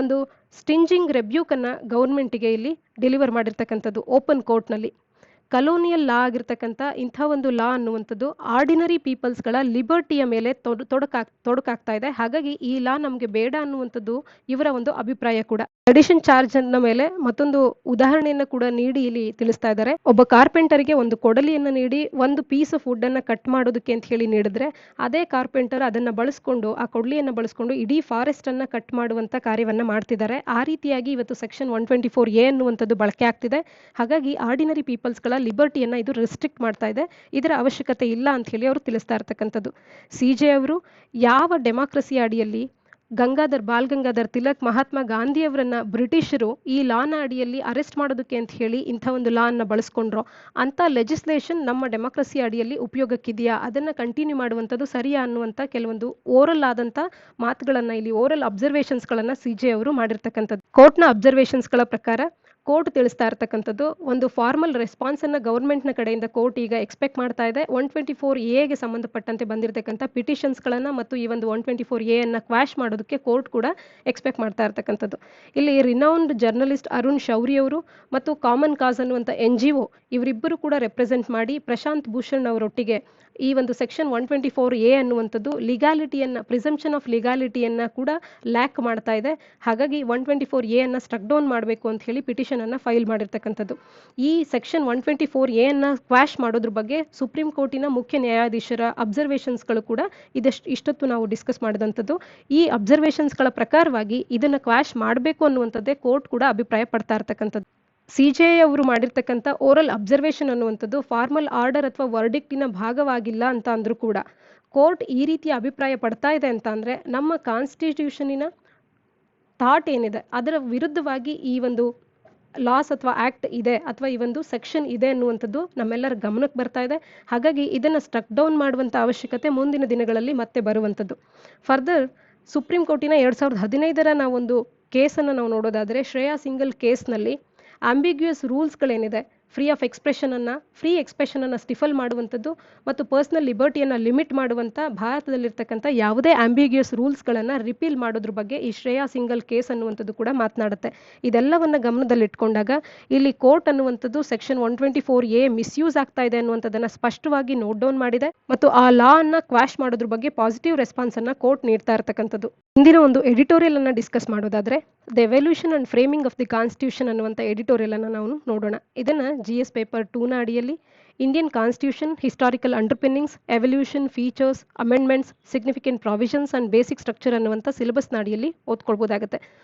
Speaker 1: ಒಂದು ಸ್ಟಿಂಜಿಂಗ್ ರೆಬ್ಯೂಕನ್ನು ಗೌರ್ಮೆಂಟಿಗೆ ಇಲ್ಲಿ ಡೆಲಿವರ್ ಮಾಡಿರ್ತಕ್ಕಂಥದ್ದು ಓಪನ್ ಕೋರ್ಟ್ನಲ್ಲಿ. ಕಲೋನಿಯಲ್ ಲಾ ಆಗಿರ್ತಕ್ಕಂಥ ಇಂಥ ಒಂದು ಲಾ ಅನ್ನುವಂಥದ್ದು ಆರ್ಡಿನರಿ ಪೀಪಲ್ಸ್ಗಳ ಲಿಬರ್ಟಿಯ ಮೇಲೆ ತೊಡಕಾಗ್ತಾ ಇದೆ. ಹಾಗಾಗಿ ಈ ಲಾ ನಮಗೆ ಬೇಡ ಅನ್ನುವಂಥದ್ದು ಇವರ ಒಂದು ಅಭಿಪ್ರಾಯ ಕೂಡ. ಸೆಡಿಷನ್ ಚಾರ್ಜ್ ಅನ್ನ ಮೇಲೆ ಮತ್ತೊಂದು ಉದಾಹರಣೆಯನ್ನು ಕೂಡ ನೀಡಿ ಇಲ್ಲಿ ತಿಳಿಸ್ತಾ ಇದ್ದಾರೆ. ಒಬ್ಬ ಕಾರ್ಪೆಂಟರ್ಗೆ ಒಂದು ಕೊಡಲಿಯನ್ನು ನೀಡಿ ಒಂದು ಪೀಸ್ ಆಫ್ ವುಡ್ ಅನ್ನ ಕಟ್ ಮಾಡೋದಕ್ಕೆ ಅಂತ ಹೇಳಿ ನೀಡಿದ್ರೆ, ಅದೇ ಕಾರ್ಪೆಂಟರ್ ಅದನ್ನ ಬಳಸ್ಕೊಂಡು ಆ ಕೊಡಲಿಯನ್ನು ಬಳಸ್ಕೊಂಡು ಇಡೀ ಫಾರೆಸ್ಟ್ ಅನ್ನ ಕಟ್ ಮಾಡುವಂತ ಕಾರ್ಯವನ್ನ ಮಾಡ್ತಿದ್ದಾರೆ. ಆ ರೀತಿಯಾಗಿ ಇವತ್ತು ಸೆಕ್ಷನ್ 124A ಅನ್ನುವಂಥದ್ದು ಬಳಕೆ ಆಗ್ತಿದೆ. ಹಾಗಾಗಿ ಆರ್ಡಿನರಿ ಪೀಪಲ್ಸ್ಗಳ ಲಿಬರ್ಟಿಯನ್ನು ಇದು ರೆಸ್ಟ್ರಿಕ್ಟ್ ಮಾಡ್ತಾ ಇದೆ, ಇದರ ಅವಶ್ಯಕತೆ ಇಲ್ಲ ಅಂತ ಹೇಳಿ ಅವರು ತಿಳಿಸ್ತಾ ಇರ್ತಕ್ಕಂಥದ್ದು. CJ ಅವರು ಯಾವ ಡೆಮಾಕ್ರಸಿ ಅಡಿಯಲ್ಲಿ ಬಾಲ್ ಗಂಗಾಧರ್ ತಿಲಕ್, ಮಹಾತ್ಮ ಗಾಂಧಿಯವರನ್ನ ಬ್ರಿಟಿಷರು ಈ ಲಾನ ಅಡಿಯಲ್ಲಿ ಅರೆಸ್ಟ್ ಮಾಡೋದಕ್ಕೆ ಅಂತ ಹೇಳಿ ಇಂಥ ಒಂದು ಲಾ ಅನ್ನ ಬಳಸ್ಕೊಂಡ್ರು, ಅಂತ ಲೆಜಿಸ್ಲೇಷನ್ ನಮ್ಮ ಡೆಮಾಕ್ರಸಿ ಅಡಿಯಲ್ಲಿ ಉಪಯೋಗಕ್ಕಿದೆಯಾ, ಅದನ್ನ ಕಂಟಿನ್ಯೂ ಮಾಡುವಂಥದ್ದು ಸರಿಯಾ ಅನ್ನುವಂಥ ಕೆಲವೊಂದು ಓರಲ್ ಆದಂಥ ಮಾತುಗಳನ್ನ ಇಲ್ಲಿ ಓರಲ್ ಅಬ್ಸರ್ವೇಷನ್ಸ್ಗಳನ್ನು CJ ಅವರು ಮಾಡಿರ್ತಕ್ಕಂಥದ್ದು. ಕೋರ್ಟ್ನ ಅಬ್ಸರ್ವೇಷನ್ಸ್ಗಳ ಪ್ರಕಾರ ಕೋರ್ಟ್ ತಿಳಿಸ್ತಾ ಇರ್ತಕ್ಕಂಥದ್ದು ಒಂದು ಫಾರ್ಮಲ್ ರೆಸ್ಪಾನ್ಸ್ ಅನ್ನ ಗವರ್ಮೆಂಟ್ನ ಕಡೆಯಿಂದ ಕೋರ್ಟ್ ಈಗ ಎಕ್ಸ್ಪೆಕ್ಟ್ ಮಾಡ್ತಾ ಇದೆ. 124Aಗೆ ಸಂಬಂಧಪಟ್ಟಂತೆ ಬಂದಿರತಕ್ಕಂಥ ಪಿಟಿಷನ್ಸ್ಗಳನ್ನು ಮತ್ತು ಈ ಒಂದು 124A ಅನ್ನ ಕ್ವಾಶ್ ಮಾಡೋದಕ್ಕೆ ಕೋರ್ಟ್ ಕೂಡ ಎಕ್ಸ್ಪೆಕ್ಟ್ ಮಾಡ್ತಾ ಇರ್ತಕ್ಕಂಥದ್ದು. ಇಲ್ಲಿ ರಿನೌಂಡ್ ಜರ್ನಲಿಸ್ಟ್ ಅರುಣ್ ಶೌರಿ ಅವರು ಮತ್ತು ಕಾಮನ್ ಕಾಸ್ ಅನ್ನುವಂಥ NGO ಇವರಿಬ್ಬರು ಕೂಡ ರೆಪ್ರೆಸೆಂಟ್ ಮಾಡಿ ಪ್ರಶಾಂತ್ ಭೂಷಣ್ ಅವರೊಟ್ಟಿಗೆ ಈ ಒಂದು ಸೆಕ್ಷನ್ 124A ಅನ್ನುವಂಥದ್ದು ಪ್ರಿಸಂಪ್ಷನ್ ಆಫ್ ಲಿಗಾಲಿಟಿಯನ್ನು ಕೂಡ ಲ್ಯಾಕ್ ಮಾಡ್ತಾ ಇದೆ. ಹಾಗಾಗಿ 124A ಅನ್ನ ಸ್ಟ್ರಕ್ ಡೌನ್ ಮಾಡಬೇಕು ಅಂತ ಹೇಳಿ ಪಿಟಿಷನ್ ಅನ್ನ ಫೈಲ್ ಮಾಡಿರ್ತಕ್ಕಂಥದ್ದು. ಈ ಸೆಕ್ಷನ್ 124A ಅನ್ನ ಕ್ವಾಶ್ ಮಾಡೋದ್ರ ಬಗ್ಗೆ ಸುಪ್ರೀಂ ಕೋರ್ಟಿನ ಮುಖ್ಯ ನ್ಯಾಯಾಧೀಶರ ಅಬ್ಸರ್ವೇಷನ್ಸ್ಗಳು ಕೂಡ ಇಷ್ಟೊತ್ತು ನಾವು ಡಿಸ್ಕಸ್ ಮಾಡಿದಂಥದ್ದು. ಈ ಅಬ್ಸರ್ವೇಷನ್ಸ್ಗಳ ಪ್ರಕಾರವಾಗಿ ಇದನ್ನ ಕ್ವಾಶ್ ಮಾಡಬೇಕು ಅನ್ನುವಂಥದ್ದೇ ಕೋರ್ಟ್ ಕೂಡ ಅಭಿಪ್ರಾಯ ಪಡ್ತಾ ಇರ್ತಕ್ಕಂಥದ್ದು. CJ ಅವರು ಮಾಡಿರ್ತಕ್ಕಂಥ ಓರಲ್ ಅಬ್ಸರ್ವೇಷನ್ ಅನ್ನುವಂಥದ್ದು ಫಾರ್ಮಲ್ ಆರ್ಡರ್ ಅಥವಾ ವರ್ಡಿಕ್ಟಿನ ಭಾಗವಾಗಿಲ್ಲ ಅಂತ ಅಂದ್ರೂ ಕೂಡ ಕೋರ್ಟ್ ಈ ರೀತಿಯ ಅಭಿಪ್ರಾಯ ಪಡ್ತಾ ಇದೆ ಅಂತ ಅಂದ್ರೆ ನಮ್ಮ ಕಾನ್ಸ್ಟಿಟ್ಯೂಷನಿನ ಥಾಟ್ ಏನಿದೆ ಅದರ ವಿರುದ್ಧವಾಗಿ ಈ ಒಂದು ಲಾಸ್ ಅಥವಾ ಆಕ್ಟ್ ಇದೆ ಅಥವಾ ಈ ಒಂದು ಸೆಕ್ಷನ್ ಇದೆ ಅನ್ನುವಂಥದ್ದು ನಮ್ಮೆಲ್ಲರ ಗಮನಕ್ಕೆ ಬರ್ತಾ ಇದೆ. ಹಾಗಾಗಿ ಇದನ್ನ ಸ್ಟ್ರಕ್ ಡೌನ್ ಮಾಡುವಂಥ ಅವಶ್ಯಕತೆ ಮುಂದಿನ ದಿನಗಳಲ್ಲಿ ಮತ್ತೆ ಬರುವಂಥದ್ದು. ಫರ್ದರ್ ಸುಪ್ರೀಂ ಕೋರ್ಟಿನ 2015ರ ನಾವೊಂದು ಕೇಸನ್ನು ನಾವು ನೋಡೋದಾದರೆ ಶ್ರೇಯಾ ಸಿಂಗಲ್ ಕೇಸ್ನಲ್ಲಿ ಆಂಬಿಗ್ಯೂಯಸ್ ರೂಲ್ಸ್ಗಳೇನಿದೆ ಫ್ರೀ ಎಕ್ಸ್ಪ್ರೆಷನನ್ನು ಸ್ಟಿಫಲ್ ಮಾಡುವಂಥದ್ದು ಮತ್ತು ಪರ್ಸನಲ್ ಲಿಬರ್ಟಿಯನ್ನು ಲಿಮಿಟ್ ಮಾಡುವಂಥ ಭಾರತದಲ್ಲಿರ್ತಕ್ಕಂಥ ಯಾವುದೇ ಆಂಬಿಗ್ಯೂಸ್ ರೂಲ್ಸ್ಗಳನ್ನು ರಿಪೀಲ್ ಮಾಡೋದ್ರ ಬಗ್ಗೆ ಈ ಶ್ರೇಯಾ ಸಿಂಗಲ್ ಕೇಸ್ ಅನ್ನುವಂಥದ್ದು ಕೂಡ ಮಾತನಾಡುತ್ತೆ. ಇದೆಲ್ಲವನ್ನು ಗಮನದಲ್ಲಿಟ್ಕೊಂಡಾಗ ಇಲ್ಲಿ ಕೋರ್ಟ್ ಅನ್ನುವಂಥದ್ದು ಸೆಕ್ಷನ್ 124A ಮಿಸ್ಯೂಸ್ ಆಗ್ತಾ ಇದೆ ಅನ್ನುವಂಥದ್ದನ್ನು ಸ್ಪಷ್ಟವಾಗಿ ನೋಟ್ ಡೌನ್ ಮಾಡಿದೆ ಮತ್ತು ಆ ಲಾ ಅನ್ನ ಕ್ವಾಶ್ ಮಾಡೋದ್ರ ಬಗ್ಗೆ ಪಾಸಿಟಿವ್ ರೆಸ್ಪಾನ್ಸ್ ಅನ್ನ ಕೋರ್ಟ್ ನೀಡ್ತಾ ಇರತಕ್ಕಂಥದ್ದು. ಇಂದಿನ ಒಂದು ಎಡಿಟೋರಿಯಲ್ ಅನ್ನ ಡಿಸ್ಕಸ್ ಮಾಡೋದಾದ್ರೆ the evolution and framing of the constitution ಅನ್ನುವಂಥ ಎಡಿಟೋರಿಯಲ್ ಅನ್ನ ನಾವು ನೋಡೋಣ. ಇದನ್ನ GS ಪೇಪರ್ 2ನ ಅಡಿಯಲ್ಲಿ Indian constitution historical underpinnings, evolution, features, amendments, significant provisions and basic structure ಅನ್ನುವಂಥ ಸಿಲೆಬಸ್ನ ಅಡಿಯಲ್ಲಿ ಓದ್ಕೊಳ್ಬೋದಾಗುತ್ತೆ.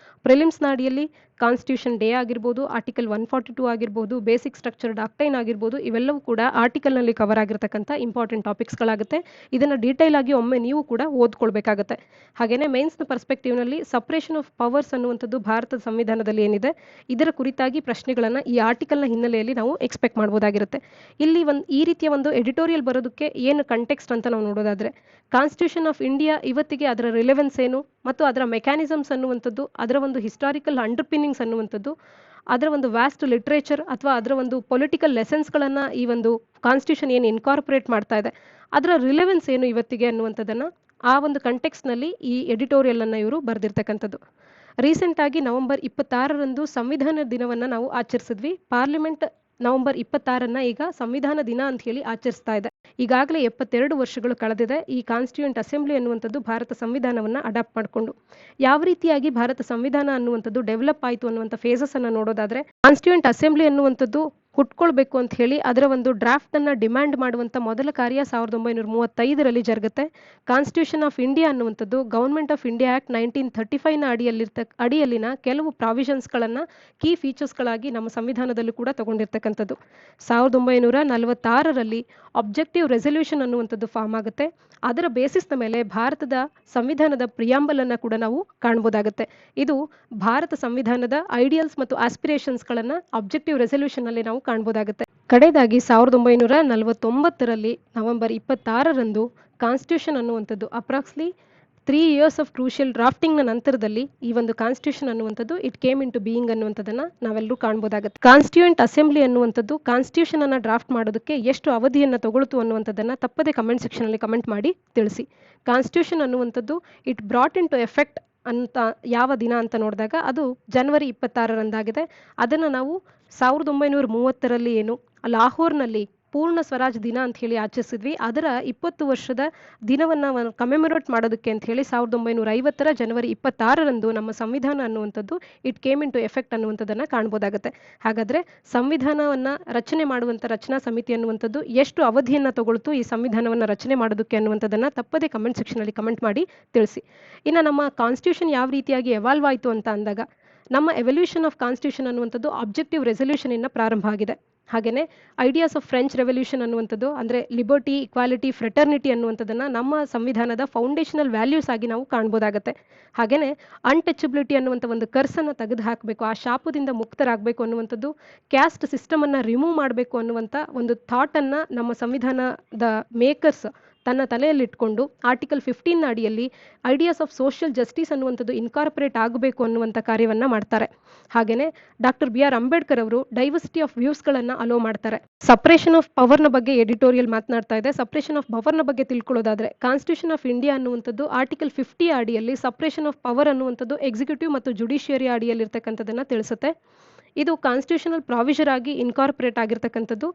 Speaker 1: ಪ್ರಿಲಿಮ್ಸ್ನ ಅಡಿಯಲ್ಲಿ ಕಾನ್ಸ್ಟಿಟ್ಯೂಷನ್ ಡೇ ಆಗಿರ್ಬೋದು, ಆರ್ಟಿಕಲ್ 142 ಆಗಿರ್ಬೋದು, ಬೇಸಿಕ್ ಸ್ಟ್ರಕ್ಚರ್ ಡಾಕ್ಟೈನ್ ಆಗಿರ್ಬೋದು, ಇವೆಲ್ಲವೂ ಕೂಡ ಆರ್ಟಿಕಲ್ನಲ್ಲಿ ಕವರ್ ಆಗಿರ್ತಕ್ಕಂಥ ಇಂಪಾರ್ಟೆಂಟ್ ಟಾಪಿಕ್ಸ್ಗಳಾಗುತ್ತೆ. ಇದನ್ನು ಡೀಟೇಲ್ ಆಗಿ ಒಮ್ಮೆ ನೀವು ಕೂಡ ಓದ್ಕೊಳ್ಬೇಕಾಗುತ್ತೆ. ಹಾಗೆಯೇ ಮೇನ್ಸ್ನ ಪರ್ಸ್ಪೆಕ್ಟಿವ್ನಲ್ಲಿ ಸಪ್ರೇಷನ್ ಆಫ್ ಪವರ್ಸ್ ಅನ್ನುವಂಥದ್ದು ಭಾರತದ ಸಂವಿಧಾನದಲ್ಲಿ ಏನಿದೆ ಇದರ ಕುರಿತಾಗಿ ಪ್ರಶ್ನೆಗಳನ್ನು ಈ ಆರ್ಟಿಕಲ್ನ ಹಿನ್ನೆಲೆಯಲ್ಲಿ ನಾವು ಎಕ್ಸ್ಪೆಕ್ಟ್ ಮಾಡ್ಬೋದಾಗಿರುತ್ತೆ. ಇಲ್ಲಿ ಈ ರೀತಿಯ ಒಂದು ಎಡಿಟೋರಿಯಲ್ ಬರೋದಕ್ಕೆ ಏನು ಕಂಟೆಕ್ಸ್ಟ್ ಅಂತ ನಾವು ನೋಡೋದಾದ್ರೆ, ಕಾನ್ಸ್ಟಿಟ್ಯೂಷನ್ ಆಫ್ ಇಂಡಿಯಾ ಇವತ್ತಿಗೆ ಅದರ ರಿಲೆವೆನ್ಸ್ ಏನು ಮತ್ತು ಅದರ ಮೆಕ್ಯಾನಿಸಮ್ಸ್ ಅನ್ನುವಂಥದ್ದು, ಅದರ ಒಂದು ಹಿಸ್ಟಾರಿಕಲ್ ಅಂಡರ್ಪಿನ್ನಿಂಗ್ಸ್ ಅನ್ನುವಂಥದ್ದು, ಅದರ ಒಂದು ವ್ಯಾಸ್ಟ್ ಲಿಟ್ರೇಚರ್ ಅಥವಾ ಅದರ ಒಂದು ಪೊಲಿಟಿಕಲ್ ಲೆಸನ್ಸ್ಗಳನ್ನು ಈ ಒಂದು ಕಾನ್ಸ್ಟಿಟ್ಯೂಷನ್ ಏನು ಇನ್ಕಾರ್ಪೊರೇಟ್ ಮಾಡ್ತಾ ಇದೆ ಅದರ ರಿಲೆವೆನ್ಸ್ ಏನು ಇವತ್ತಿಗೆ ಅನ್ನುವಂಥದ್ದನ್ನು ಆ ಒಂದು ಕಂಟೆಕ್ಸ್ನಲ್ಲಿ ಈ ಎಡಿಟೋರಿಯಲ್ ಅನ್ನು ಇವರು ಬರೆದಿರ್ತಕ್ಕಂಥದ್ದು. ರೀಸೆಂಟ್ ಆಗಿ ನವೆಂಬರ್ 26ರಂದು ಸಂವಿಧಾನ ದಿನವನ್ನು ನಾವು ಆಚರಿಸಿದ್ವಿ. ಪಾರ್ಲಿಮೆಂಟ್ ನವೆಂಬರ್ 26 ಈಗ ಸಂವಿಧಾನ ದಿನ ಅಂತ ಹೇಳಿ ಆಚರಿಸ್ತಾ ಇದೆ. ಈಗಾಗಲೇ 72 ವರ್ಷಗಳು ಕಳೆದಿದೆ ಈ ಕಾನ್ಸ್ಟಿಟ್ಯೂಯೆಂಟ್ ಅಸೆಂಬ್ಲಿ ಅನ್ನುವಂಥದ್ದು ಭಾರತ ಸಂವಿಧಾನವನ್ನು ಅಡಾಪ್ಟ್ ಮಾಡಿಕೊಂಡು. ಯಾವ ರೀತಿಯಾಗಿ ಭಾರತ ಸಂವಿಧಾನ ಅನ್ನುವಂಥದ್ದು ಡೆವಲಪ್ ಆಯಿತು ಅನ್ನುವಂಥ ಫೇಸಸ್ ಅನ್ನು ನೋಡೋದಾದ್ರೆ, ಕಾನ್ಸ್ಟಿಟ್ಯೂಯೆಂಟ್ ಅಸೆಂಬ್ಲಿ ಅನ್ನುವಂಥದ್ದು ಹುಟ್ಕೊಳ್ಬೇಕು ಅಂತ ಹೇಳಿ ಅದರ ಒಂದು ಡ್ರಾಫ್ಟ್ ಅನ್ನ ಡಿಮ್ಯಾಂಡ್ ಮಾಡುವಂತ ಮೊದಲ ಕಾರ್ಯ 1935ರಲ್ಲಿ ಜರುಗುತ್ತೆ. ಕಾನ್ಸ್ಟಿಟ್ಯೂಷನ್ ಆಫ್ ಇಂಡಿಯಾ ಅನ್ನುವಂಥದ್ದು ಗವರ್ಮೆಂಟ್ ಆಫ್ ಇಂಡಿಯಾ ಆಕ್ಟ್ 1935ನ ಅಡಿಯಲ್ಲಿನ ಕೆಲವು ಪ್ರಾವಿಷನ್ಸ್ಗಳನ್ನ ಕೀ ಫೀಚರ್ಸ್ಗಳಾಗಿ ನಮ್ಮ ಸಂವಿಧಾನದಲ್ಲೂ ಕೂಡ ತಗೊಂಡಿರ್ತಕ್ಕಂಥದ್ದು. 1946ರಲ್ಲಿ ಅಬ್ಜೆಕ್ಟಿವ್ ರೆಸಲ್ಯೂಷನ್ ಅನ್ನುವಂಥದ್ದು ಫಾರ್ಮ್ ಆಗುತ್ತೆ. ಅದರ ಬೇಸಿಸ್ನ ಮೇಲೆ ಭಾರತದ ಸಂವಿಧಾನದ ಪ್ರಿಯಾಂಬಲ್ ಅನ್ನ ಕೂಡ ನಾವು ಕಾಣಬಹುದಾಗುತ್ತೆ. ಇದು ಭಾರತ ಸಂವಿಧಾನದ ಐಡಿಯಲ್ಸ್ ಮತ್ತು ಆಸ್ಪಿರೇಷನ್ಸ್ಗಳನ್ನ ಅಬ್ಜೆಕ್ಟಿವ್ ರೆಸಲ್ಯೂಷನ್ ಅಲ್ಲಿ ನಾವು ಕಾಣಬಹುದಾಗುತ್ತೆ. ಕಡೆಯದಾಗಿ 1949ರಲ್ಲಿ ನವೆಂಬರ್ 26ರಂದು ಕಾನ್ಸ್ಟಿಟ್ಯೂಷನ್ ಅನ್ನುವಂಥದ್ದು ಅಪ್ರಾಕ್ಸ್ಲಿ 3 years ಆಫ್ ಕ್ರೂಷಿಯಲ್ ಡ್ರಾಫ್ಟಿಂಗ್ನ ನಂತರದಲ್ಲಿ ಈ ಒಂದು ಕಾನ್ಸ್ಟಿಟ್ಯೂಷನ್ ಅನ್ನುವಂಥದ್ದು it came into being ಅನ್ನುವಂಥದ್ದನ್ನ ನಾವೆಲ್ಲರೂ ಕಾಣಬಹುದಾಗುತ್ತೆ. ಕಾನ್ಸ್ಟಿಟ್ಯೂಯೆಂಟ್ ಅಸೆಂಬ್ಲಿ ಅನ್ನುವಂಥದ್ದು ಕಾನ್ಸ್ಟಿಟ್ಯೂಷನ್ ಅನ್ನ ಡ್ರಾಫ್ಟ್ ಮಾಡೋದಕ್ಕೆ ಎಷ್ಟು ಅವಧಿಯನ್ನು ತಗೊಳ್ತು ಅನ್ನುವಂಥದ್ದನ್ನ ತಪ್ಪದೆ ಕಮೆಂಟ್ ಸೆಕ್ಷನ್ ಅಲ್ಲಿ ಕಮೆಂಟ್ ಮಾಡಿ ತಿಳಿಸಿ. ಕಾನ್ಸ್ಟಿಟ್ಯೂಷನ್ ಅನ್ನುವಂಥದ್ದು it brought into effect ಅಂತ ಯಾವ ದಿನ ಅಂತ ನೋಡಿದಾಗ ಅದು ಜನವರಿ 26ರಂದಾಗಿದೆ. ಅದನ್ನು ನಾವು 1930ರಲ್ಲಿ ಏನು ಲಾಹೋರ್ನಲ್ಲಿ ಪೂರ್ಣ ಸ್ವರಾಜ್ ದಿನ ಅಂತ ಹೇಳಿ ಆಚರಿಸಿದ್ವಿ. ಅದರ 20 ವರ್ಷದ ದಿನವನ್ನು ಕಮೆಮೊರೇಟ್ ಮಾಡೋದಕ್ಕೆ ಅಂತ ಹೇಳಿ 1950ರ ಜನವರಿ 26ರಂದು ನಮ್ಮ ಸಂವಿಧಾನ ಅನ್ನುವಂಥದ್ದು it came into effect ಅನ್ನುವಂಥದ್ದನ್ನು ಕಾಣ್ಬೋದಾಗುತ್ತೆ. ಹಾಗಾದರೆ ಸಂವಿಧಾನವನ್ನು ರಚನೆ ಮಾಡುವಂಥ ರಚನಾ ಸಮಿತಿ ಅನ್ನುವಂಥದ್ದು ಎಷ್ಟು ಅವಧಿಯನ್ನು ತಗೊಳ್ತು ಈ ಸಂವಿಧಾನವನ್ನು ರಚನೆ ಮಾಡೋದಕ್ಕೆ ಅನ್ನುವಂಥದ್ದನ್ನು ತಪ್ಪದೇ ಕಮೆಂಟ್ ಸೆಕ್ಷನಲ್ಲಿ ಕಮೆಂಟ್ ಮಾಡಿ ತಿಳಿಸಿ. ಇನ್ನು ನಮ್ಮ ಕಾನ್ಸ್ಟಿಟ್ಯೂಷನ್ ಯಾವ ರೀತಿಯಾಗಿ ಎವಾಲ್ವ್ ಆಯಿತು ಅಂತ ಅಂದಾಗ ನಮ್ಮ ಎವಲ್ಯೂಷನ್ ಆಫ್ ಕಾನ್ಸ್ಟಿಟ್ಯೂಷನ್ ಅನ್ನುವಂಥದ್ದು ಆಬ್ಜೆಕ್ಟಿವ್ ರೆಸಲ್ಯೂಷನ್ ಇಂದ ಪ್ರಾರಂಭ ಆಗಿದೆ. ಹಾಗೆಯೇ ಐಡಿಯಾಸ್ ಆಫ್ ಫ್ರೆಂಚ್ ರೆವಲ್ಯೂಷನ್ ಅನ್ನುವಂಥದ್ದು ಅಂದರೆ ಲಿಬರ್ಟಿ, ಇಕ್ವಾಲಿಟಿ, ಫ್ರೆಟರ್ನಿಟಿ ಅನ್ನುವಂಥದ್ದನ್ನು ನಮ್ಮ ಸಂವಿಧಾನದ ಫೌಂಡೇಶನಲ್ ವ್ಯಾಲ್ಯೂಸ್ ಆಗಿ ನಾವು ಕಾಣ್ಬೋದಾಗುತ್ತೆ. ಹಾಗೆಯೇ ಅನ್ಟಚಬಿಲಿಟಿ ಅನ್ನುವಂಥ ಒಂದು ಕರ್ಸನ್ನು ತೆಗೆದು ಹಾಕಬೇಕು, ಆ ಶಾಪದಿಂದ ಮುಕ್ತರಾಗಬೇಕು ಅನ್ನುವಂಥದ್ದು, ಕ್ಯಾಸ್ಟ್ ಸಿಸ್ಟಮನ್ನು ರಿಮೂವ್ ಮಾಡಬೇಕು ಅನ್ನುವಂಥ ಒಂದು ಥಾಟನ್ನು ನಮ್ಮ ಸಂವಿಧಾನದ ಮೇಕರ್ಸ್ ತನ್ನ ತಲೆಯಲ್ಲಿಟ್ಕೊಂಡು ಆರ್ಟಿಕಲ್ 15ನ ಅಡಿಯಲ್ಲಿ ಐಡಿಯಾಸ್ ಆಫ್ ಸೋಷಿಯಲ್ ಜಸ್ಟಿಸ್ ಅನ್ನುವಂಥದ್ದು ಇನ್ಕಾರ್ಪೊರೇಟ್ ಆಗಬೇಕು ಅನ್ನುವಂಥ ಕಾರ್ಯವನ್ನು ಮಾಡ್ತಾರೆ. ಹಾಗೆಯೇ ಡಾಕ್ಟರ್ BR ಅಂಬೇಡ್ಕರ್ ಅವರು ಡೈವರ್ಸಿಟಿ ಆಫ್ ವ್ಯೂಸ್ಗಳನ್ನು ಅಲೋ ಮಾಡ್ತಾರೆ. ಸಪ್ರೇಷನ್ ಆಫ್ ಪವರ್ನ ಬಗ್ಗೆ ಎಡಿಟೋರಿಯಲ್ ಮಾತನಾಡ್ತಾ ಇದೆ. ಸಪ್ರೇಷನ್ ಆಫ್ ಪವರ್ನ ಬಗ್ಗೆ ತಿಳ್ಕೊಳ್ಳೋದಾದ್ರೆ ಕಾನ್ಸ್ಟಿಟ್ಯೂಷನ್ ಆಫ್ ಇಂಡಿಯಾ ಅನ್ನುವಂಥದ್ದು ಆರ್ಟಿಕಲ್ 50 ಅಡಿಯಲ್ಲಿ ಸಪ್ರೇಷನ್ ಆಫ್ ಪವರ್ ಅನ್ನುವಂಥದ್ದು ಎಕ್ಸಿಕ್ಯೂಟಿವ್ ಮತ್ತು ಜುಡಿಷಿಯರಿ ಅಡಿಯಲ್ಲಿ ಇರ್ತಕ್ಕಂಥದ್ದನ್ನು ತಿಳಿಸುತ್ತೆ. ಇದು ಕಾನ್ಸ್ಟಿಟ್ಯೂಷನಲ್ ಪ್ರಾವಿಷನ್ ಆಗಿ ಇನ್ಕಾರ್ಪೊರೇಟ್ ಆಗಿರ್ತಕ್ಕಂಥದ್ದು.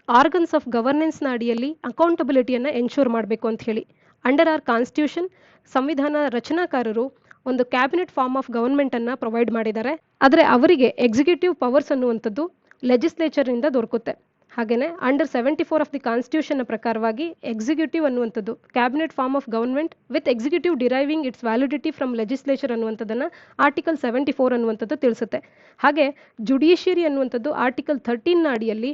Speaker 1: ಆರ್ಗನ್ಸ್ ಆಫ್ ಗವರ್ನೆನ್ಸ್ನ ಅಡಿಯಲ್ಲಿ ಅಕೌಂಟಬಿಲಿಟಿಯನ್ನು ಎನ್ಶೂರ್ ಮಾಡಬೇಕು ಅಂತ ಹೇಳಿ ಅಂಡರ್ ಆರ್ ಕಾನ್ಸ್ಟಿಟ್ಯೂಷನ್ ಸಂವಿಧಾನ ರಚನಾಕಾರರು ಒಂದು ಕ್ಯಾಬಿನೆಟ್ ಫಾರ್ಮ್ ಆಫ್ ಗವರ್ಮೆಂಟನ್ನು ಪ್ರೊವೈಡ್ ಮಾಡಿದ್ದಾರೆ. ಆದರೆ ಅವರಿಗೆ ಎಕ್ಸಿಕ್ಯೂಟಿವ್ ಪವರ್ಸ್ ಅನ್ನುವಂಥದ್ದು ಲೆಜಿಸ್ಲೇಚರ್ನಿಂದ ದೊರಕುತ್ತೆ. ಹಾಗೆಯೇ ಅಂಡರ್ 74 ಆಫ್ ದಿ ಕಾನ್ಸ್ಟಿಟ್ಯೂಷನ್ ಪ್ರಕಾರವಾಗಿ ಎಕ್ಸಿಕ್ಯೂಟಿವ್ ಅನ್ನುವಂಥದ್ದು cabinet form of government with executive deriving its validity from legislature ಅನ್ನುವಂಥದ್ದನ್ನು ಆರ್ಟಿಕಲ್ 74 ಅನ್ನುವಂಥದ್ದು ತಿಳಿಸುತ್ತೆ. ಹಾಗೆ ಜುಡಿಷಿಯರಿ ಅನ್ನುವಂಥದ್ದು ಆರ್ಟಿಕಲ್ 13ನ ಅಡಿಯಲ್ಲಿ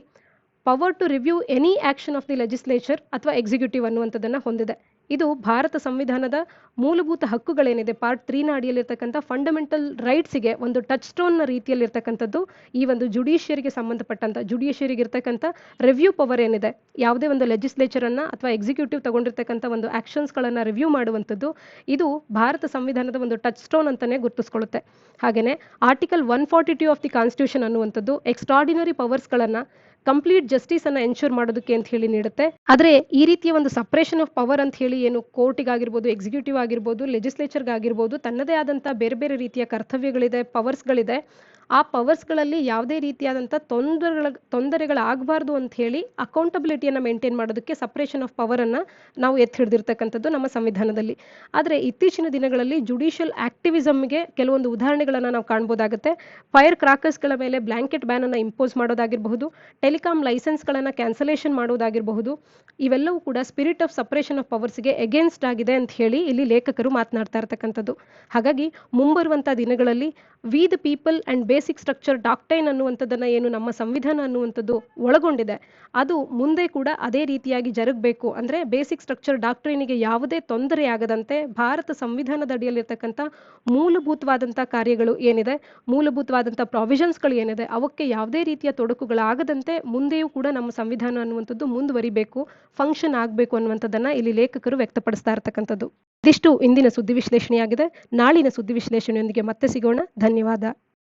Speaker 1: power to review any action of the legislature ಅಥವಾ ಎಕ್ಸಿಕ್ಯೂಟಿವ್ ಅನ್ನುವಂಥದ್ದನ್ನು ಹೊಂದಿದೆ. ಇದು ಭಾರತ ಸಂವಿಧಾನದ ಮೂಲಭೂತ ಹಕ್ಕುಗಳೇನಿದೆ ಪಾರ್ಟ್ 3ನ ಅಡಿಯಲ್ಲಿರ್ತಕ್ಕಂಥ ಫಂಡಮೆಂಟಲ್ ರೈಟ್ಸಿಗೆ ಒಂದು ಟಚ್ ಸ್ಟೋನ್ನ ರೀತಿಯಲ್ಲಿರ್ತಕ್ಕಂಥದ್ದು ಈ ಒಂದು ಜುಡಿಷಿಯರಿಗೆ ಸಂಬಂಧಪಟ್ಟಂತ ಜುಡಿಷಿಯರಿಗೆ ಇರ್ತಕ್ಕಂಥ ರಿವ್ಯೂ ಪವರ್ ಏನಿದೆ, ಯಾವುದೇ ಒಂದು ಲೆಜಿಸ್ಲೇಚರನ್ನು ಅಥವಾ ಎಕ್ಸಿಕ್ಯೂಟಿವ್ ತಗೊಂಡಿರ್ತಕ್ಕಂಥ ಒಂದು ಆಕ್ಷನ್ಸ್ಗಳನ್ನು ರಿವ್ಯೂ ಮಾಡುವಂಥದ್ದು, ಇದು ಭಾರತ ಸಂವಿಧಾನದ ಒಂದು ಟಚ್ ಸ್ಟೋನ್ ಅಂತಲೇ ಗುರುತಿಸ್ಕೊಳ್ಳುತ್ತೆ. ಹಾಗೆಯೇ ಆರ್ಟಿಕಲ್ 142 ಆಫ್ ದಿ ಕಾನ್ಸ್ಟಿಟ್ಯೂಷನ್ ಅನ್ನುವಂಥದ್ದು ಎಕ್ಸ್ಟ್ರಾರ್ಡಿನರಿ ಪವರ್ಸ್ಗಳನ್ನು ಕಂಪ್ಲೀಟ್ ಜಸ್ಟಿಸ್ ಅನ್ನ ಎನ್ಶೂರ್ ಮಾಡೋದಕ್ಕೆ ಅಂತ ಹೇಳಿ ನೀಡುತ್ತೆ. ಆದರೆ ಈ ರೀತಿಯ ಒಂದು ಸಪ್ರೇಷನ್ ಆಫ್ ಪವರ್ ಅಂತ ಹೇಳಿ ಏನು ಕೋರ್ಟಿಗಾಗಿರ್ಬೋದು, ಎಕ್ಸಿಕ್ಯೂಟಿವ್ ಆಗಿರ್ಬೋದು, ಲೆಜಿಸ್ಲೇಚರ್ಗಾಗಿರ್ಬೋದು ತನ್ನದೇ ಆದಂಥ ಬೇರೆ ಬೇರೆ ರೀತಿಯ ಕರ್ತವ್ಯಗಳಿದೆ, ಪವರ್ಸ್ಗಳಿದೆ. ಆ ಪವರ್ಸ್ಗಳಲ್ಲಿ ಯಾವುದೇ ರೀತಿಯಾದಂಥ ತೊಂದರೆಗಳಾಗಬಾರ್ದು ಅಂತ ಹೇಳಿ ಅಕೌಂಟಬಿಲಿಟಿಯನ್ನು ಮೇಂಟೈನ್ ಮಾಡೋದಕ್ಕೆ ಸಪ್ರೇಷನ್ ಆಫ್ ಪವರನ್ನು ನಾವು ಎತ್ತಿ ಹಿಡಿದಿರ್ತಕ್ಕಂಥದ್ದು ನಮ್ಮ ಸಂವಿಧಾನದಲ್ಲಿ. ಆದರೆ ಇತ್ತೀಚಿನ ದಿನಗಳಲ್ಲಿ ಜುಡಿಷಿಯಲ್ ಆಕ್ಟಿವಿಸಮ್ಗೆ ಕೆಲವೊಂದು ಉದಾಹರಣೆಗಳನ್ನು ನಾವು ಕಾಣ್ಬೋದಾಗುತ್ತೆ. ಫೈರ್ ಕ್ರಾಕರ್ಸ್ಗಳ ಮೇಲೆ ಬ್ಲಾಂಕೆಟ್ ಬ್ಯಾನನ್ನು ಇಂಪೋಸ್ ಮಾಡೋದಾಗಿರಬಹುದು, ಟೆಲಿಕಾಂ ಲೈಸೆನ್ಸ್ಗಳನ್ನು ಕ್ಯಾನ್ಸಲೇಷನ್ ಮಾಡೋದಾಗಿರಬಹುದು. ಇವೆಲ್ಲವೂ ಕೂಡ ಸ್ಪಿರಿಟ್ ಆಫ್ ಸಪ್ರೇಷನ್ ಆಫ್ ಪವರ್ಸ್ಗೆ ಎಗೇನ್ಸ್ಟ್ ಆಗಿದೆ ಅಂತ ಹೇಳಿ ಇಲ್ಲಿ ಲೇಖಕರು ಮಾತನಾಡ್ತಾ ಇರ್ತಕ್ಕಂಥದ್ದು. ಹಾಗಾಗಿ ಮುಂಬರುವಂಥ ದಿನಗಳಲ್ಲಿ we the people and basic structure doctrine ಅನ್ನುವಂಥದ್ದನ್ನು ಏನು ನಮ್ಮ ಸಂವಿಧಾನ ಅನ್ನುವಂಥದ್ದು ಒಳಗೊಂಡಿದೆ, ಅದು ಮುಂದೆ ಕೂಡ ಅದೇ ರೀತಿಯಾಗಿ ಜರುಗಬೇಕು. ಅಂದರೆ ಬೇಸಿಕ್ ಸ್ಟ್ರಕ್ಚರ್ ಡಾಕ್ಟ್ರೈನಿಗೆ ಯಾವುದೇ ತೊಂದರೆ ಆಗದಂತೆ ಭಾರತ ಸಂವಿಧಾನದ ಅಡಿಯಲ್ಲಿರ್ತಕ್ಕಂಥ ಮೂಲಭೂತವಾದಂಥ ಕಾರ್ಯಗಳು ಏನಿದೆ, ಮೂಲಭೂತವಾದಂಥ ಪ್ರಾವಿಷನ್ಸ್ಗಳು ಏನಿದೆ, ಅವಕ್ಕೆ ಯಾವುದೇ ರೀತಿಯ ತೊಡಕುಗಳಾಗದಂತೆ ಮುಂದೆಯೂ ಕೂಡ ನಮ್ಮ ಸಂವಿಧಾನ ಅನ್ನುವಂಥದ್ದು ಮುಂದುವರಿಬೇಕು, ಫಂಕ್ಷನ್ ಆಗಬೇಕು ಅನ್ನುವಂಥದ್ದನ್ನು ಇಲ್ಲಿ ಲೇಖಕರು ವ್ಯಕ್ತಪಡಿಸ್ತಾ ಇರ್ತಕ್ಕಂಥದ್ದು. ಇದಿಷ್ಟು ಇಂದಿನ ಸುದ್ದಿ ವಿಶ್ಲೇಷಣೆಯಾಗಿದೆ. ನಾಳಿನ ಸುದ್ದಿ ವಿಶ್ಲೇಷಣೆಯೊಂದಿಗೆ ಮತ್ತೆ ಸಿಗೋಣ. ಧನ್ಯವಾದ.